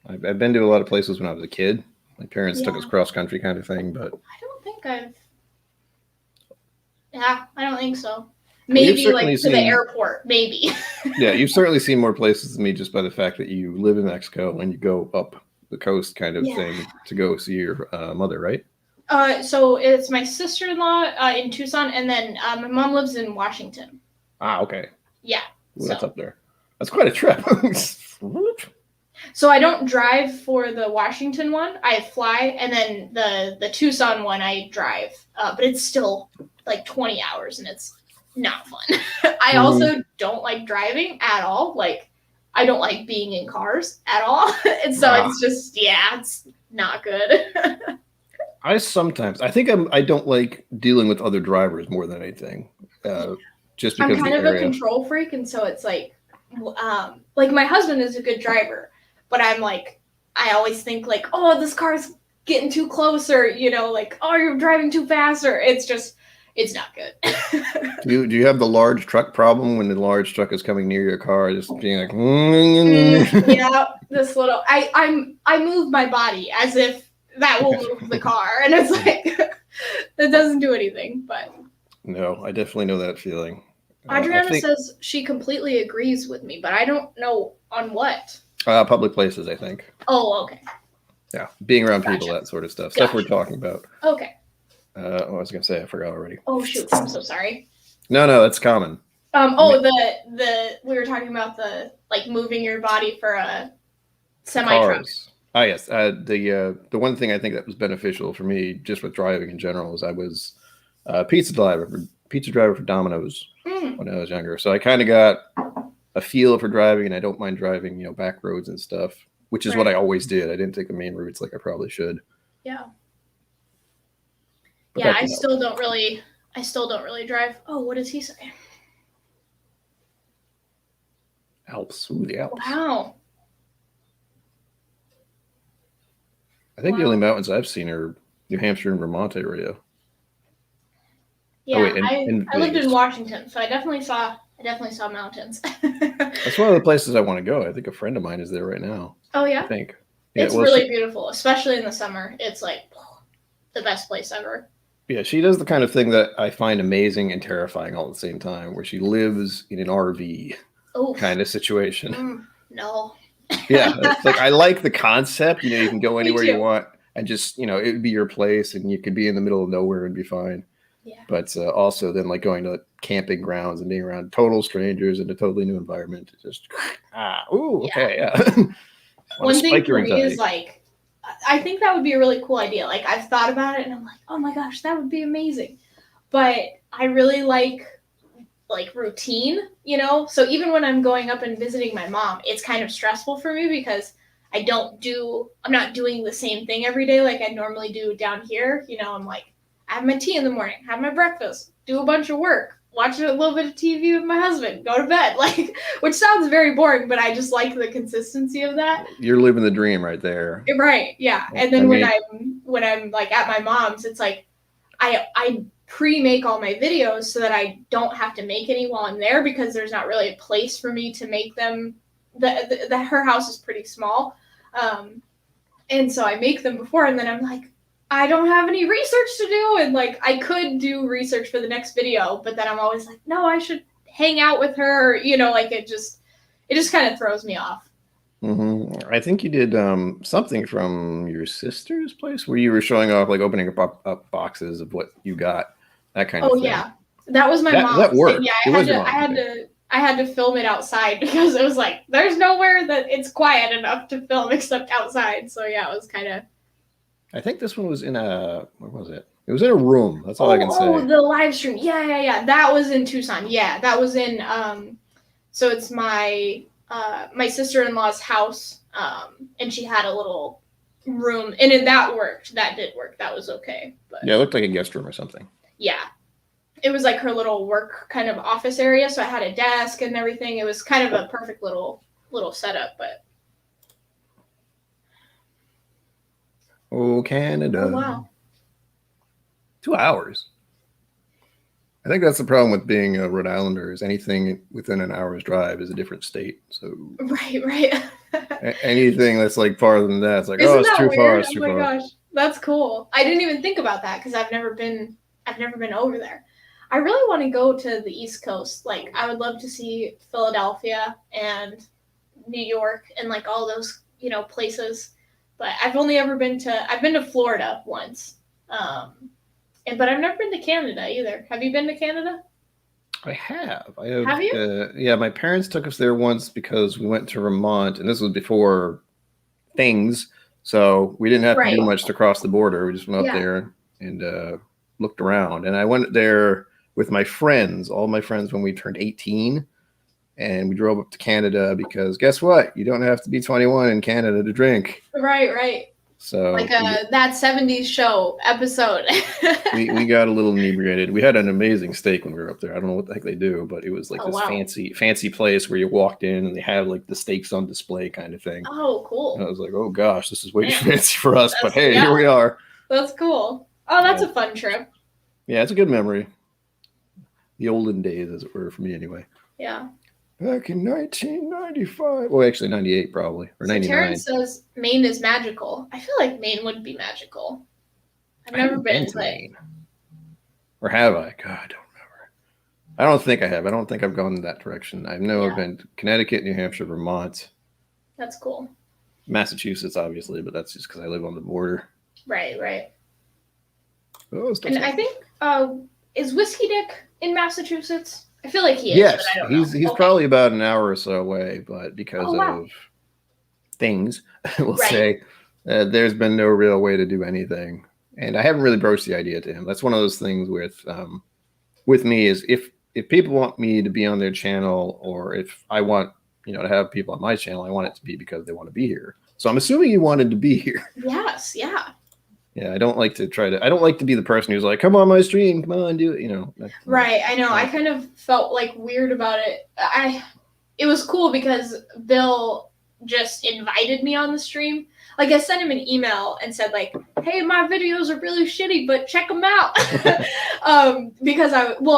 I've been to a lot of places when I was a kid. My parents took us cross country kind of thing, but I don't think I don't think so. Maybe like to the airport, maybe. Yeah, you've certainly seen more places than me just by the fact that you live in Mexico and you go up the coast kind of thing to go see your mother, right? So it's my sister-in-law in Tucson, and then my mom lives in Washington. Ah, okay. Yeah. Ooh, that's up there. That's quite a trip. So I don't drive for the Washington one. I fly, and then the Tucson one I drive. But it's still like 20 hours, and it's not fun. I also don't like driving at all. Like, I don't like being in cars at all. And so it's just, it's not good. I think I don't like dealing with other drivers more than anything. Just because I'm kind of a control freak, and so it's like my husband is a good driver, but I'm like, I always think like, oh, this car's getting too close, or like, oh, you're driving too fast, or it's not good. Do you have the large truck problem when the large truck is coming near your car, just being like, yeah, this little, I move my body as if that will move the car, and it's like, it doesn't do anything, but. No, I definitely know that feeling. Adriana says she completely agrees with me, but I don't know on what. Public places, I think. Oh, okay. Yeah, being around people, that sort of stuff. Stuff we're talking about. Okay. What was I gonna say? I forgot already. Oh shoot! I'm so sorry. No, that's common. The we were talking about the like moving your body for a semi truck. Ah, yes. The one thing I think that was beneficial for me, just with driving in general, is I was a pizza driver for Domino's when I was younger. So I kind of got a feel for driving, and I don't mind driving, back roads and stuff, which is what I always did. I didn't take the main routes like I probably should. Yeah. But I still don't really drive. Oh, what does he say? Alps. Ooh, the Alps. Wow. I think the only mountains I've seen are New Hampshire and Vermont area. Yeah, I lived in Washington, so I definitely saw mountains. That's one of the places I want to go. I think a friend of mine is there right now. Oh yeah? I think. Yeah, it's really beautiful, especially in the summer. It's like the best place ever. Yeah, she does the kind of thing that I find amazing and terrifying all at the same time, where she lives in an RV kind of situation. No. Yeah, it's like I like the concept. You can go anywhere you too. want, and just it would be your place, and you could be in the middle of nowhere and be fine. Yeah. But also then like going to camping grounds and being around total strangers in a totally new environment. Just okay, yeah. One thing for me is like, I think that would be a really cool idea. Like I've thought about it and I'm like, oh my gosh, that would be amazing. But I really like routine, So even when I'm going up and visiting my mom, it's kind of stressful for me because I'm not doing the same thing every day like I normally do down here. I'm like, I have my tea in the morning, have my breakfast, do a bunch of work, watch a little bit of TV with my husband, go to bed, which sounds very boring, but I just like the consistency of that. You're living the dream right there. Right. Yeah. And then when I'm like at my mom's, it's like I pre-make all my videos so that I don't have to make any while I'm there because there's not really a place for me to make them. Her house is pretty small. And so I make them before and then I'm like, I don't have any research to do. And I could do research for the next video, but then I'm always like, no, I should hang out with her. It just kind of throws me off. Mm-hmm. I think you did something from your sister's place where you were showing off, opening up boxes of what you got, that kind of thing. Oh yeah, that was my mom's. That worked. Yeah, I had to film it outside because it was like there's nowhere that it's quiet enough to film except outside. So yeah, it was kind of. I think this one was in where was it? It was in a room. That's all I can say. Oh, the live stream. Yeah. That was in Tucson. Yeah, that was in. So it's my sister-in-law's house, and she had a little room, and that worked. That did work. That was okay. But yeah, it looked like a guest room or something. Yeah, it was like her little work kind of office area. So I had a desk and everything. It was kind of a perfect little setup, but. Oh, Canada. Oh, wow. 2 hours. I think that's the problem with being a Rhode Islander is anything within an hour's drive is a different state. So Right. Anything that's farther than that, it's like, it's too far. It's too far. Oh my gosh, that's cool. I didn't even think about that because I've never been over there. I really want to go to the East Coast. I would love to see Philadelphia and New York and all those places. But I've been to Florida once. But I've never been to Canada either. Have you been to Canada? I have. Have you? Yeah, my parents took us there once because we went to Vermont, and this was before things, so we didn't have to do much to cross the border. We just went up there and looked around. And I went there with my friends, all my friends, when we turned 18, and we drove up to Canada because guess what? You don't have to be 21 in Canada to drink. Right. So that 70s show episode. we got a little inebriated. We had an amazing steak when we were up there. I don't know what the heck they do, but it was fancy place where you walked in and they have the steaks on display kind of thing. Oh, cool. And I was like, oh gosh, this is way too fancy for us, but hey, here we are. That's cool. Oh, that's a fun trip. Yeah, it's a good memory. The olden days, as it were, for me anyway. Yeah. Back in 1995. Well, actually 98 probably, or 99. Terrence says Maine is magical. I feel like Maine would be magical. I've never been to Maine. Or have I? God, I don't remember. I don't think I have. I don't think I've gone in that direction. I've been to Connecticut, New Hampshire, Vermont. That's cool. Massachusetts, obviously, but that's just because I live on the border. Right. Oh, and I think, is Whiskey Dick in Massachusetts? I feel like he is. Yes, but I don't know. He's probably about an hour or so away, but because of things, we'll say, there's been no real way to do anything. And I haven't really broached the idea to him. That's one of those things with me is if people want me to be on their channel, or if I want to have people on my channel, I want it to be because they want to be here. So I'm assuming he wanted to be here. Yes, yeah. Yeah, I don't like to be the person who's like, come on my stream, come on, do it, Right, I know. I kind of felt weird about it. It was cool because Bill just invited me on the stream. I sent him an email and said hey, my videos are really shitty, but check them out. Because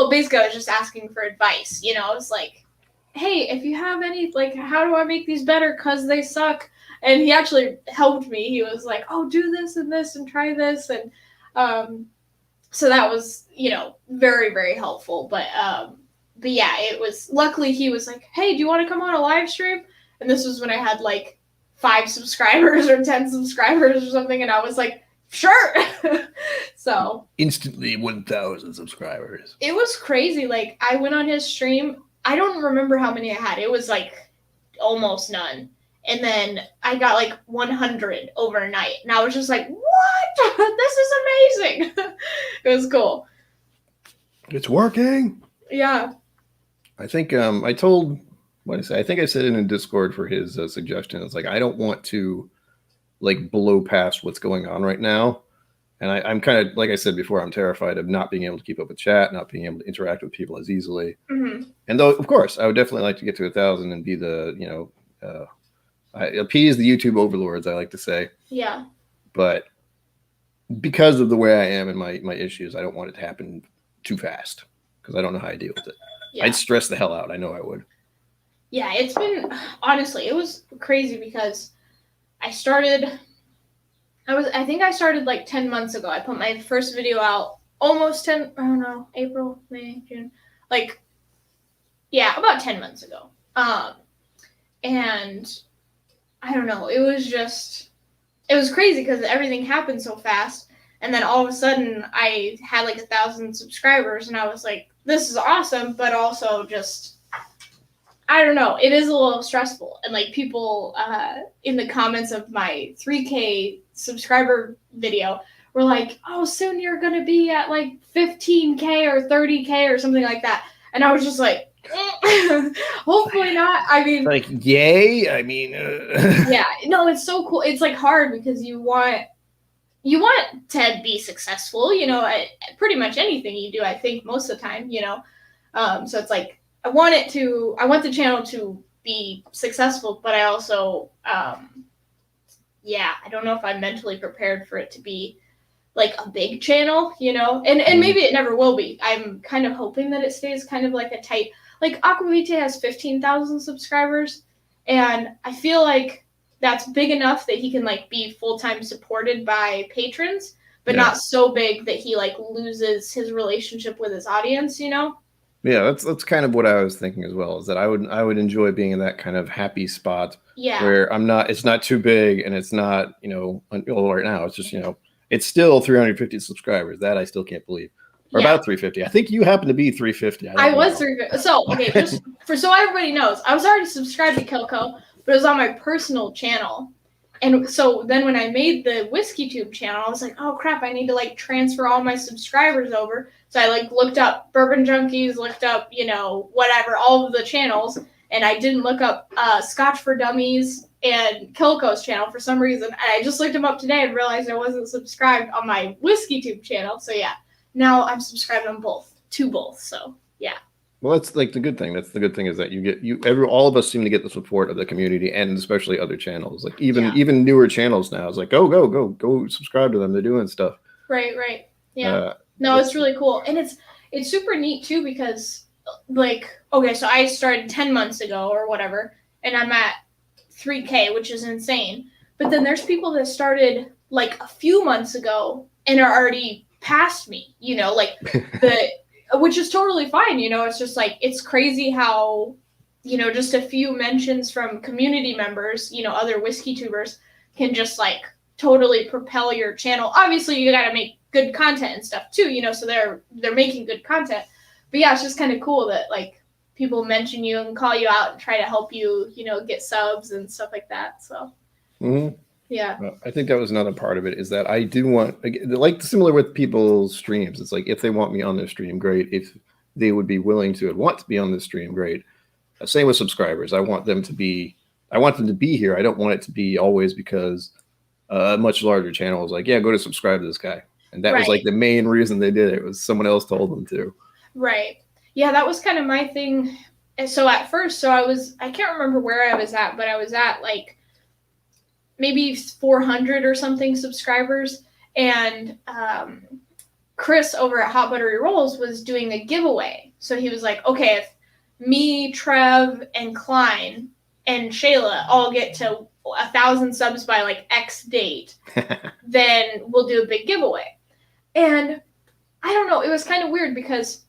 basically I was just asking for advice. I was like, hey, if you have any, how do I make these better? 'Cause they suck. And he actually helped me. He was like, oh, do this and this and try this. And so that was, very, very helpful. But yeah, it was, luckily he was like, hey, do you want to come on a live stream? And this was when I had like 5 subscribers or 10 subscribers or something. And I was like, sure. So instantly 1,000 subscribers. It was crazy. Like I went on his stream. I don't remember how many I had. It was like almost none. And then I got like 100 overnight. And I was just like, what? This is amazing. It was cool. It's working. Yeah. I think I told, what did I say? I think I said it in Discord for his suggestion. It's like, I don't want to like blow past what's going on right now. And I'm kind of, like I said before, I'm terrified of not being able to keep up with chat, not being able to interact with people as easily. Mm-hmm. And though, of course, I would definitely like to get to 1,000 and be the, I appease the YouTube overlords, I like to say. Yeah. But because of the way I am and my issues, I don't want it to happen too fast because I don't know how I deal with it. Yeah. I'd stress the hell out. I know I would. Yeah, it's been, honestly, it was crazy because I started like 10 months ago. I put my first video out almost April, May, June. Like, yeah, about 10 months ago. And I don't know, it was crazy because everything happened so fast. And then all of a sudden I had like 1,000 subscribers and I was like, this is awesome, but also just, I don't know, it is a little stressful. And like people in the comments of my 3K subscriber video were like, oh, soon you're going to be at like 15K or 30K or something like that. And I was just like, hopefully not. I mean, like, yay. I mean, yeah, no, it's so cool. It's like hard because you want to be successful, at pretty much anything you do, I think most of the time, so it's like, I want the channel to be successful, but I also, I don't know if I'm mentally prepared for it to be like a big channel, and maybe it never will be. I'm kind of hoping that it stays kind of like a tight, like Aquavite has 15,000 subscribers, and I feel like that's big enough that he can like be full-time supported by patrons, but not so big that he like loses his relationship with his audience, Yeah, that's kind of what I was thinking as well, is that I would enjoy being in that kind of happy spot where it's not too big and it's not, right now it's just, it's still 350 subscribers. That I still can't believe. Or about 350. I think you happen to be 350. I was 350. So, okay, just so everybody knows, I was already subscribed to KIllco, but it was on my personal channel. And so then when I made the Whiskey Tube channel, I was like, oh crap, I need to like transfer all my subscribers over. So I like looked up Bourbon Junkies, looked up, whatever, all of the channels. And I didn't look up Scotch for Dummies and KIllco's channel for some reason. And I just looked them up today and realized I wasn't subscribed on my Whiskey Tube channel. So yeah, now I'm subscribed on both. So yeah. Well, that's like the good thing. That's the good thing is that all of us seem to get the support of the community and especially other channels. Like even newer channels now. It's like go subscribe to them. They're doing stuff. Right. Yeah. No, it's really cool, and it's super neat too because like so I started 10 months ago or whatever, and I'm at 3K, which is insane. But then there's people that started like a few months ago and are already past me. Which is totally fine, it's just like, it's crazy how, just a few mentions from community members, other whiskey tubers can just like totally propel your channel. Obviously you got to make good content and stuff too, so they're making good content, but yeah, it's just kind of cool that like people mention you and call you out and try to help you, get subs and stuff like that. So yeah, I think that was another part of it, is that I do want, like similar with people's streams. It's like, if they want me on their stream, great. If they would be willing to and want to be on this stream, great. Same with subscribers. I want them to be here. I don't want it to be always because a much larger channel is like, yeah, go to subscribe to this guy. And that was like the main reason they did it, was someone else told them to. Right. Yeah, that was kind of my thing. And so at first, I can't remember where I was at, but I was at like maybe 400 or something subscribers. And Chris over at Hot Buttery Rolls was doing a giveaway. So he was like, okay, if me, Trev, and Klein and Shayla all get to 1,000 subs by like X date, then we'll do a big giveaway. And I don't know, it was kind of weird because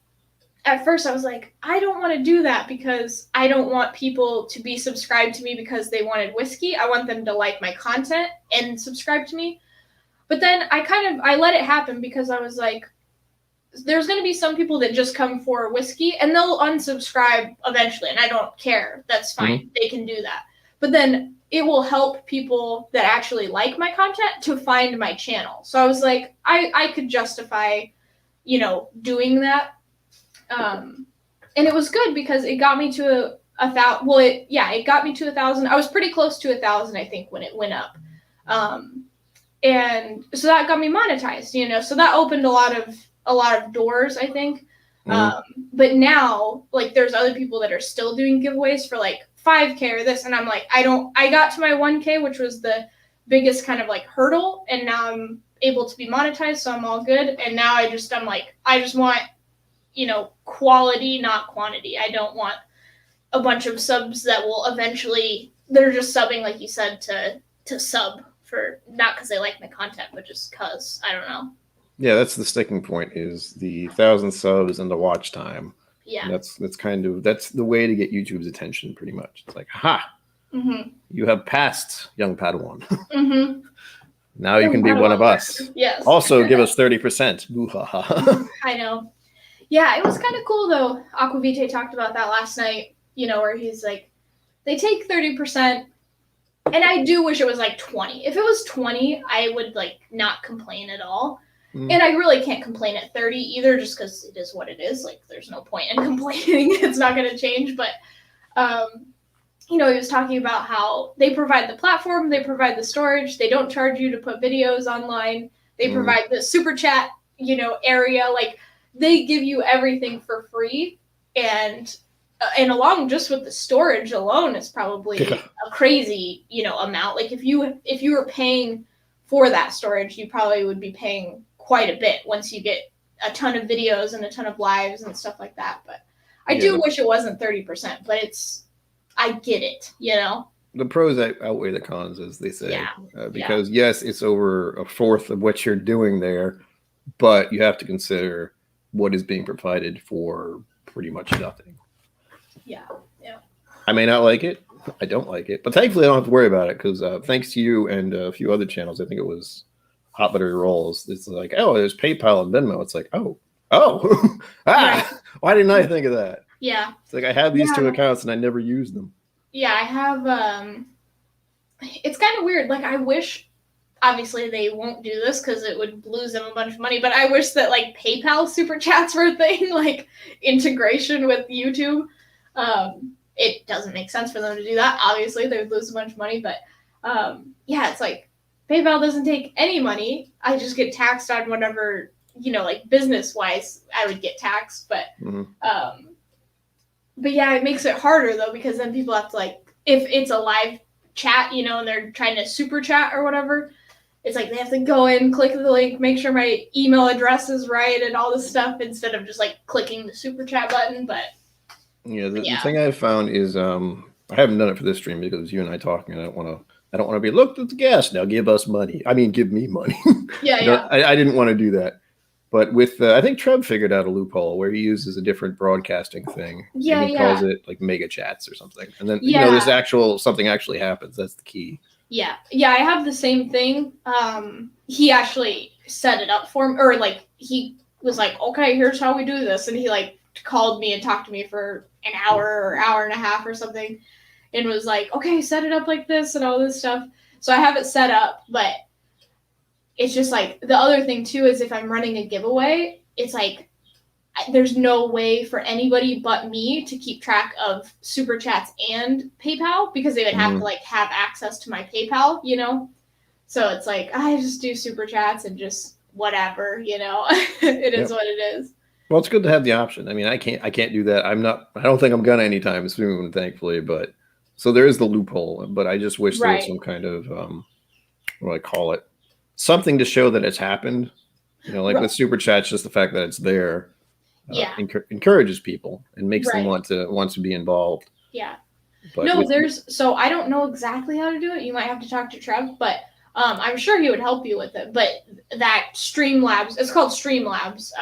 at first I was like, I don't want to do that because I don't want people to be subscribed to me because they wanted whiskey. I want them to like my content and subscribe to me. But then I let it happen because I was like, there's going to be some people that just come for whiskey and they'll unsubscribe eventually. And I don't care. That's fine. Mm-hmm. They can do that. But then it will help people that actually like my content to find my channel. So I was like, I could justify, doing that. And it was good because it got me to 1,000. Well, it got me to 1,000. I was pretty close to 1,000, I think, when it went up. And so that got me monetized, so that opened a lot of doors, I think. Mm-hmm. But now, like, there's other people that are still doing giveaways for like 5K or this. And I'm like, I got to my 1K, which was the biggest kind of like hurdle. And now I'm able to be monetized. So I'm all good. And now I just want, quality, not quantity. I don't want a bunch of subs that will eventually, they're just subbing, like you said, to sub for, not because they like my content, but just because, I don't know. Yeah, that's the sticking point, is the 1,000 subs and the watch time. Yeah. And that's the way to get YouTube's attention, pretty much. It's like, aha, mm-hmm. You have passed young Padawan. Mm-hmm. Now you can be one of us. Yes. Also, give us 30%. I know. Yeah, it was kind of cool, though. Aquavite talked about that last night, where he's like, they take 30%. And I do wish it was like 20. If it was 20, I would like not complain at all. Mm. And I really can't complain at 30 either, just because it is what it is. Like, there's no point in complaining. It's not going to change. But, he was talking about how they provide the platform, they provide the storage, they don't charge you to put videos online, they provide the super chat, area. Like, they give you everything for free. And along just with the storage alone is probably a crazy, amount. Like if you were paying for that storage, you probably would be paying quite a bit once you get a ton of videos and a ton of lives and stuff like that. But I do wish it wasn't 30%, but I get it, The pros outweigh the cons, as they say. Yeah. Because yes, it's over a fourth of what you're doing there, but you have to consider what is being provided for pretty much nothing. Yeah. I may not like it. I don't like it. But thankfully, I don't have to worry about it because thanks to you and a few other channels, I think it was Hot Buttery Rolls. It's like, oh, there's PayPal and Venmo. It's like, right. Why didn't I think of that? Yeah. It's like I have these two accounts and I never use them. Yeah, I have. It's kind of weird. Like, I wish, obviously, they won't do this because it would lose them a bunch of money. But I wish that like PayPal super chats were a thing, like integration with YouTube. It doesn't make sense for them to do that. Obviously, they would lose a bunch of money, but it's like PayPal doesn't take any money. I just get taxed on whatever, like business wise, I would get taxed. But but yeah, it makes it harder though, because then people have to like, if it's a live chat, and they're trying to super chat or whatever, it's like they have to go in, click the link, make sure my email address is right and all this stuff instead of just like clicking the super chat button. But the thing I've found is I haven't done it for this stream because you and I talking. I don't want to be, look at the gas now, give us money. I mean, give me money. I didn't want to do that. But with I think Trev figured out a loophole where he uses a different broadcasting thing. Yeah, and he calls it like mega chats or something. And then there's something actually happens. That's the key. Yeah, I have the same thing. He actually set it up for me, or like he was like, okay, here's how we do this, and he like called me and talked to me for an hour or hour and a half or something, and was like, okay, set it up like this and all this stuff. So I have it set up, but it's just like the other thing too is if I'm running a giveaway, it's like there's no way for anybody but me to keep track of super chats and PayPal because they would have to like have access to my PayPal, So it's like I just do super chats and just whatever, it is what it is. Well, it's good to have the option. I mean, I can't do that. I don't think I'm gonna anytime soon, thankfully, but so there is the loophole, but I just wish there was some kind of what do I call it? Something to show that it's happened. Like with super chats, just the fact that it's there encourages people and makes them want to be involved. Yeah. But so I don't know exactly how to do it. You might have to talk to Trev, but I'm sure he would help you with it. But that Streamlabs, it's called Streamlabs.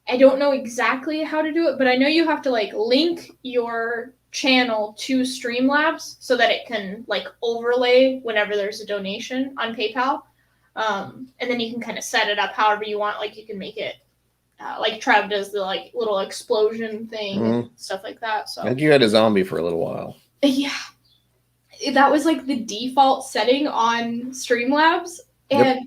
I don't know exactly how to do it, but I know you have to like link your channel to Streamlabs so that it can like overlay whenever there's a donation on PayPal. And then you can kind of set it up however you want. Like you can make it like Trav does the like little explosion thing and stuff like that. So I think you had a zombie for a little while. Yeah. That was like the default setting on Streamlabs. And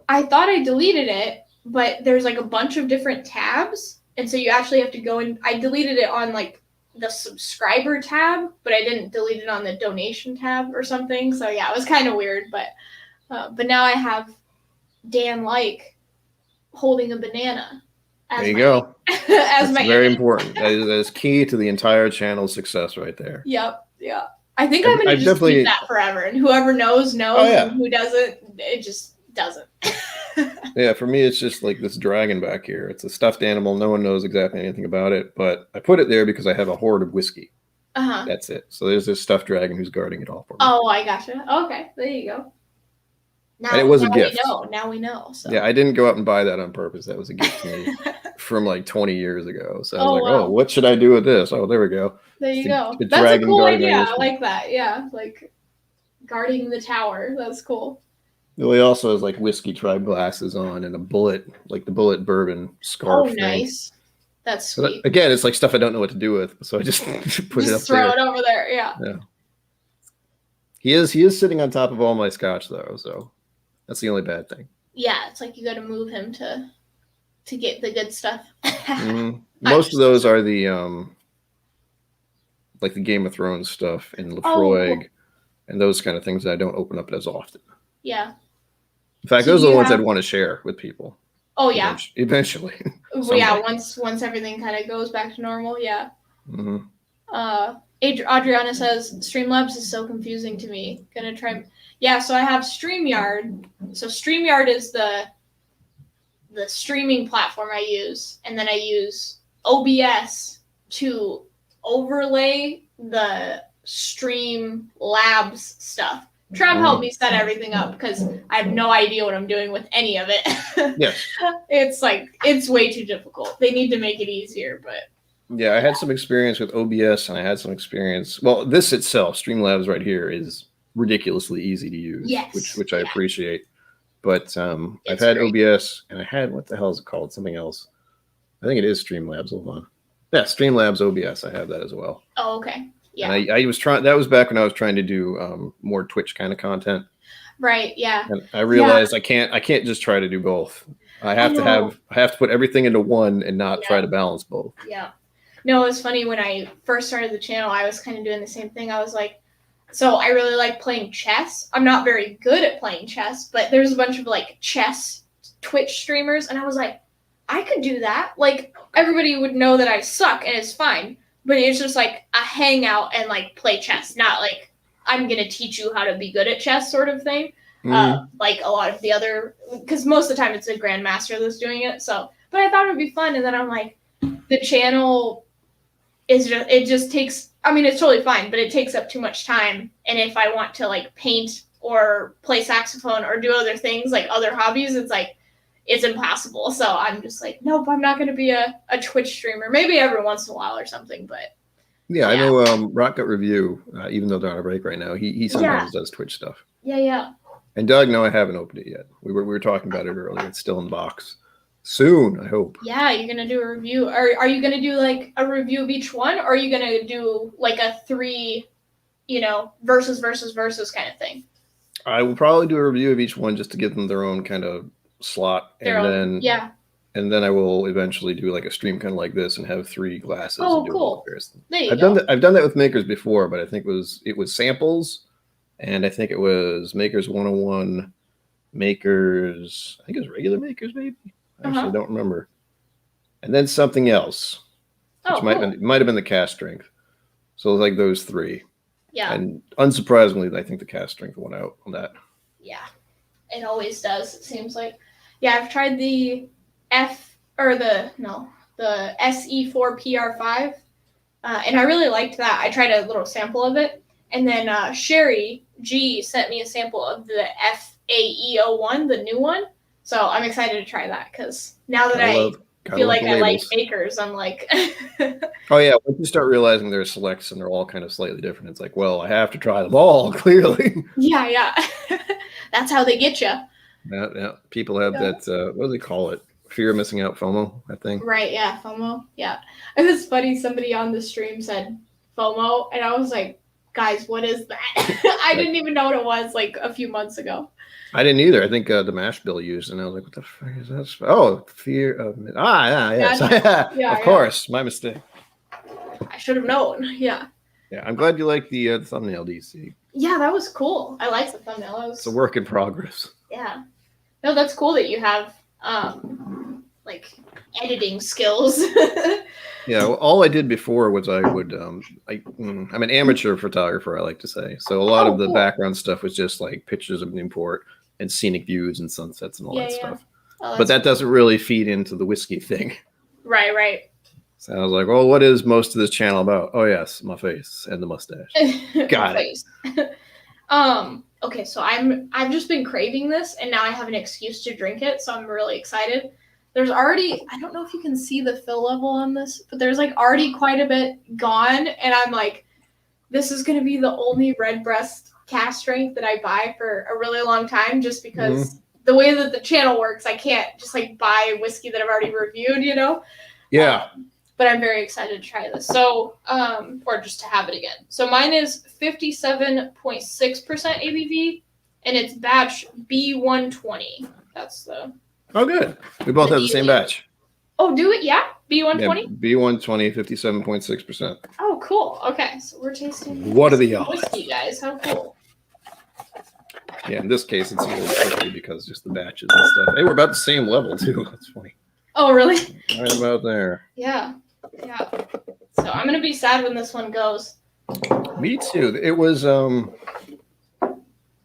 I thought I deleted it, but there's like a bunch of different tabs. And so you actually have to go and I deleted it on like the subscriber tab, but I didn't delete it on the donation tab or something. So yeah, it was kind of weird, but now I have Dan Like holding a banana. There you go. As my very image. important. That is key to the entire channel's success right there. Yep. Yeah. I think I'm going to just keep that forever. And whoever knows. And who doesn't, it just doesn't. Yeah, for me, it's just like this dragon back here. It's a stuffed animal. No one knows exactly anything about it. But I put it there because I have a hoard of whiskey. That's it. So there's this stuffed dragon who's guarding it all for me. Oh, I gotcha. Okay. There you go. And it was a gift. Now we know. So. Yeah, I didn't go out and buy that on purpose. That was a gift to me from like 20 years ago. So I was like, oh, what should I do with this? Oh, there we go. There you go. That's a cool idea. I like that. Yeah, like guarding the tower. That's cool. Well, he also has like whiskey tribe glasses on and a bullet, like the bullet bourbon scarf. Oh, nice. That's sweet. But again, it's like stuff I don't know what to do with. So I just put it up throw it over there. Yeah. He is sitting on top of all my scotch though. So that's the only bad thing. Yeah, it's like you got to move him to get the good stuff. Most of those are the like the Game of Thrones stuff and Lefroy and those kind of things that I don't open up as often. Yeah. In fact, those are the ones I'd want to share with people. Oh yeah. Eventually. Yeah. Once everything kind of goes back to normal. Yeah. Adriana says Streamlabs is so confusing to me. Gonna try. Yeah. So I have StreamYard. So StreamYard is the streaming platform I use, and then I use OBS to overlay the Streamlabs stuff. Trav helped me set everything up because I have no idea what I'm doing with any of it. Yes. It's way too difficult. They need to make it easier, but yeah, I had some experience with OBS and I had some experience. Well, this itself, Streamlabs right here, is ridiculously easy to use, which I appreciate. But I've had OBS and I had, what the hell is it called? Something else. I think it is Streamlabs. Hold on. Yeah, Streamlabs OBS. I have that as well. Oh, okay. Yeah. And I was trying, that was back when I was trying to do more Twitch kind of content. Right. Yeah. And I realized I can't just try to do both. I have to put everything into one and not try to balance both. Yeah. No, it was funny when I first started the channel, I was kind of doing the same thing. I was like, so I really like playing chess. I'm not very good at playing chess, but there's a bunch of like chess Twitch streamers. And I was like, I could do that. Like everybody would know that I suck and it's fine. But it's just like a hangout and like play chess, not like I'm going to teach you how to be good at chess sort of thing. Like a lot of the other, because most of the time it's a grandmaster that's doing it. So, but I thought it would be fun. And then I'm like, the channel it just takes, I mean, it's totally fine, but it takes up too much time. And if I want to like paint or play saxophone or do other things, like other hobbies, it's like, it's impossible. So I'm just like, nope, I'm not going to be a Twitch streamer. Maybe every once in a while or something, but. Yeah, I know Rocket Review, even though they're on a break right now, he sometimes does Twitch stuff. Yeah. And Doug, no, I haven't opened it yet. We were talking about it earlier. It's still in the box. Soon, I hope. Yeah, you're going to do a review. Are you going to do like a review of each one? Or are you going to do like a 3, versus kind of thing? I will probably do a review of each one just to give them their own kind of slot. And then I will eventually do like a stream kind of like this and have 3 glasses. Oh, and do cool. I've done that with Makers before, but I think it was samples, and I think it was Makers 101, Makers, I think it was regular Makers maybe. I actually don't remember. And then something else, which might have been the cast strength. So like those 3. Yeah. And unsurprisingly, I think the cast strength went out on that. Yeah, it always does. It seems like. Yeah, I've tried the the SE4 PR5, and I really liked that. I tried a little sample of it, and then Sherry G sent me a sample of the FAE01, the new one. So I'm excited to try that because now that Gotta feel love like the I like labels. bakers. I'm like, Oh yeah, once you start realizing there's selects and they're all kind of slightly different, it's like, well, I have to try them all, clearly. yeah. That's how they get you. Yeah. People have that, what do they call it? Fear of missing out, FOMO, I think. Right, yeah, FOMO. Yeah. It was funny, somebody on the stream said FOMO, and I was like, guys, what is that? I didn't even know what it was like a few months ago. I didn't either. I think the mash bill used, and I was like, what the fuck is that? Oh, fear of... yes. Of course. My mistake. I should have known. Yeah. Yeah, I'm glad you like the thumbnail, DC. Yeah, that was cool. I liked the thumbnail. It's a work in progress. Yeah. No, that's cool that you have like editing skills. Yeah, well, all I did before was I would I'm an amateur photographer, I like to say. So a lot of the background stuff was just like pictures of Newport and scenic views and sunsets and all that stuff. Oh, but that doesn't really feed into the whiskey thing. Right. So I was like, well, what is most of this channel about? Oh yes, my face and the mustache. Got it. Okay, so I've just been craving this, and now I have an excuse to drink it, so I'm really excited. There's already, I don't know if you can see the fill level on this, but there's like already quite a bit gone, and I'm like, this is going to be the only Redbreast cask strength that I buy for a really long time, just because the way that the channel works, I can't just like buy whiskey that I've already reviewed, you know? Yeah. But I'm very excited to try this. So, or just to have it again. So mine is 57.6% ABV, and it's batch B120. That's the... Oh, good. We both have the same batch. Oh, do it? Yeah? B120? Yeah, B120, 57.6%. Oh, cool. Okay, so we're tasting... What are the odds? Whiskey, guys. How cool. Yeah, in this case, it's a little tricky because just the batches and stuff. Hey, we're about the same level, too. That's funny. Oh, really? Right about there. Yeah. So I'm going to be sad when this one goes. Me too. It was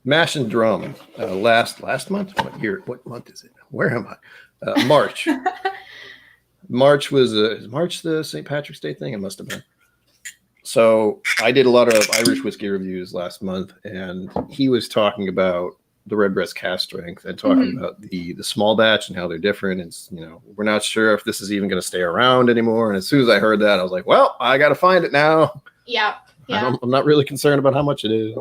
Mash and Drum last month. What year? What month is it? Where am I? March. March was is March the St. Patrick's Day thing? It must have been. So I did a lot of Irish whiskey reviews last month, and he was talking about the Redbreast cask strength and talking about the small batch and how they're different. And we're not sure if this is even going to stay around anymore. And as soon as I heard that, I was like, well, I got to find it now. Yeah. I'm not really concerned about how much it is.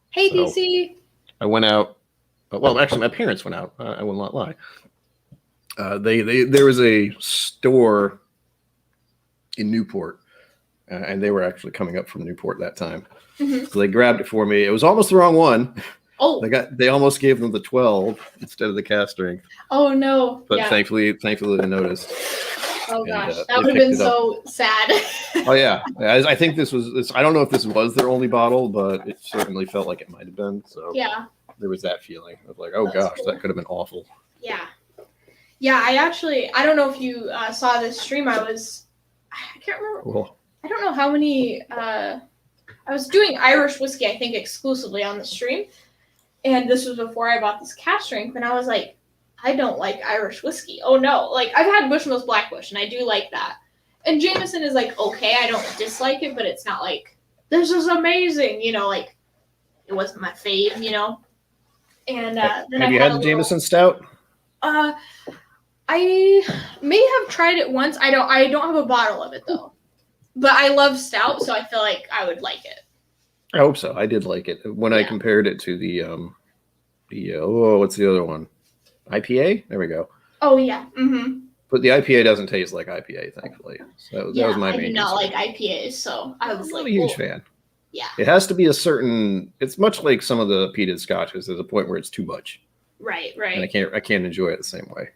Hey, so DC. I went out. Well, actually, my parents went out. I will not lie. There was a store in Newport, and they were actually coming up from Newport that time. So they grabbed it for me. It was almost the wrong one. Oh, they almost gave them the 12 instead of the cask strength. Oh no! But thankfully they noticed. Oh gosh, that would have been so sad. Oh yeah, I think this was. I don't know if this was their only bottle, but it certainly felt like it might have been. So yeah, there was that feeling of like, oh gosh, cool. That could have been awful. Yeah. I don't know if you saw this stream. I can't remember. Cool. I don't know how many. I was doing Irish whiskey, I think, exclusively on the stream. And this was before I bought this cask strength. And I was like, I don't like Irish whiskey. Oh, no. Like, I've had Bushmills Blackbush, and I do like that. And Jameson is like, okay, I don't dislike it, but it's not like, this is amazing. Like, it wasn't my fave, And then have you had the Jameson Stout? I may have tried it once. I don't have a bottle of it, though. But I love stout, so I feel like I would like it. I hope so. I did like it when I compared it to the what's the other one? IPA. There we go. Oh yeah. But the IPA doesn't taste like IPA, thankfully. So that was my main. I do not like IPAs, so I was like, a huge fan. Yeah. It has to be a certain. It's much like some of the peated scotches. There's a point where it's too much. Right. And I can't enjoy it the same way.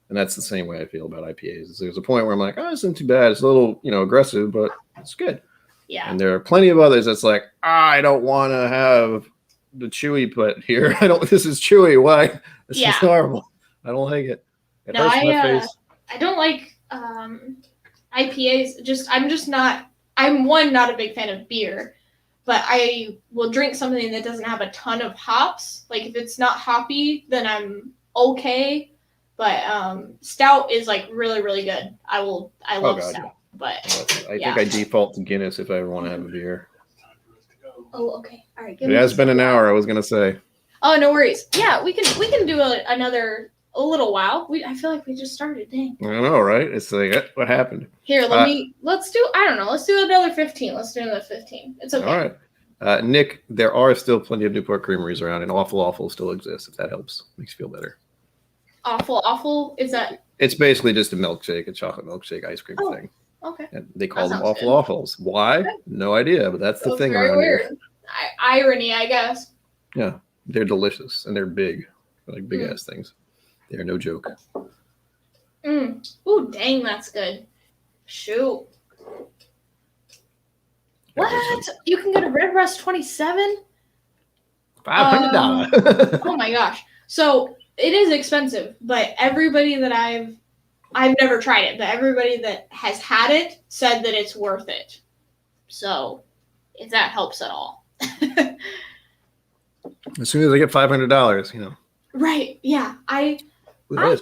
And that's the same way I feel about IPAs. There's a point where I'm like, oh, this isn't too bad. It's a little, aggressive, but it's good. Yeah. And there are plenty of others that's like, I don't want to have the chewy put here. This is chewy. Why? This is horrible. I don't like it. It hurts my face. I don't like IPAs. I'm not a big fan of beer, but I will drink something that doesn't have a ton of hops. Like if it's not hoppy, then I'm okay. But stout is like really, really good. I love stout. Yeah. But I think I default to Guinness if I ever want to have a beer. Oh, okay. All right. It has been an hour, I was gonna say. Oh, no worries. Yeah, we can do another a little while. I feel like we just started. Dang. I know, right? It's like, what happened? Here, let's do another 15. Let's do another 15. It's okay. All right. Nick, there are still plenty of Newport creameries around, and Awful still exists, if that helps. Makes you feel better. Awful? Is that? It's basically just a milkshake, a chocolate milkshake ice cream thing. Okay. And they call them sounds Awfuls. Why? Okay. No idea, but that's the thing very around weird. here. Irony, I guess. Yeah, they're delicious, and they're big. They're like big-ass things. They're no joke. Ooh, dang, that's good. Shoot. What? You can get a Redbreast 27? $500. Oh my gosh. So it is expensive, but everybody that I've never tried it, but everybody that has had it said that it's worth it. So if that helps at all. As soon as I get $500, you know. Right. Yeah. I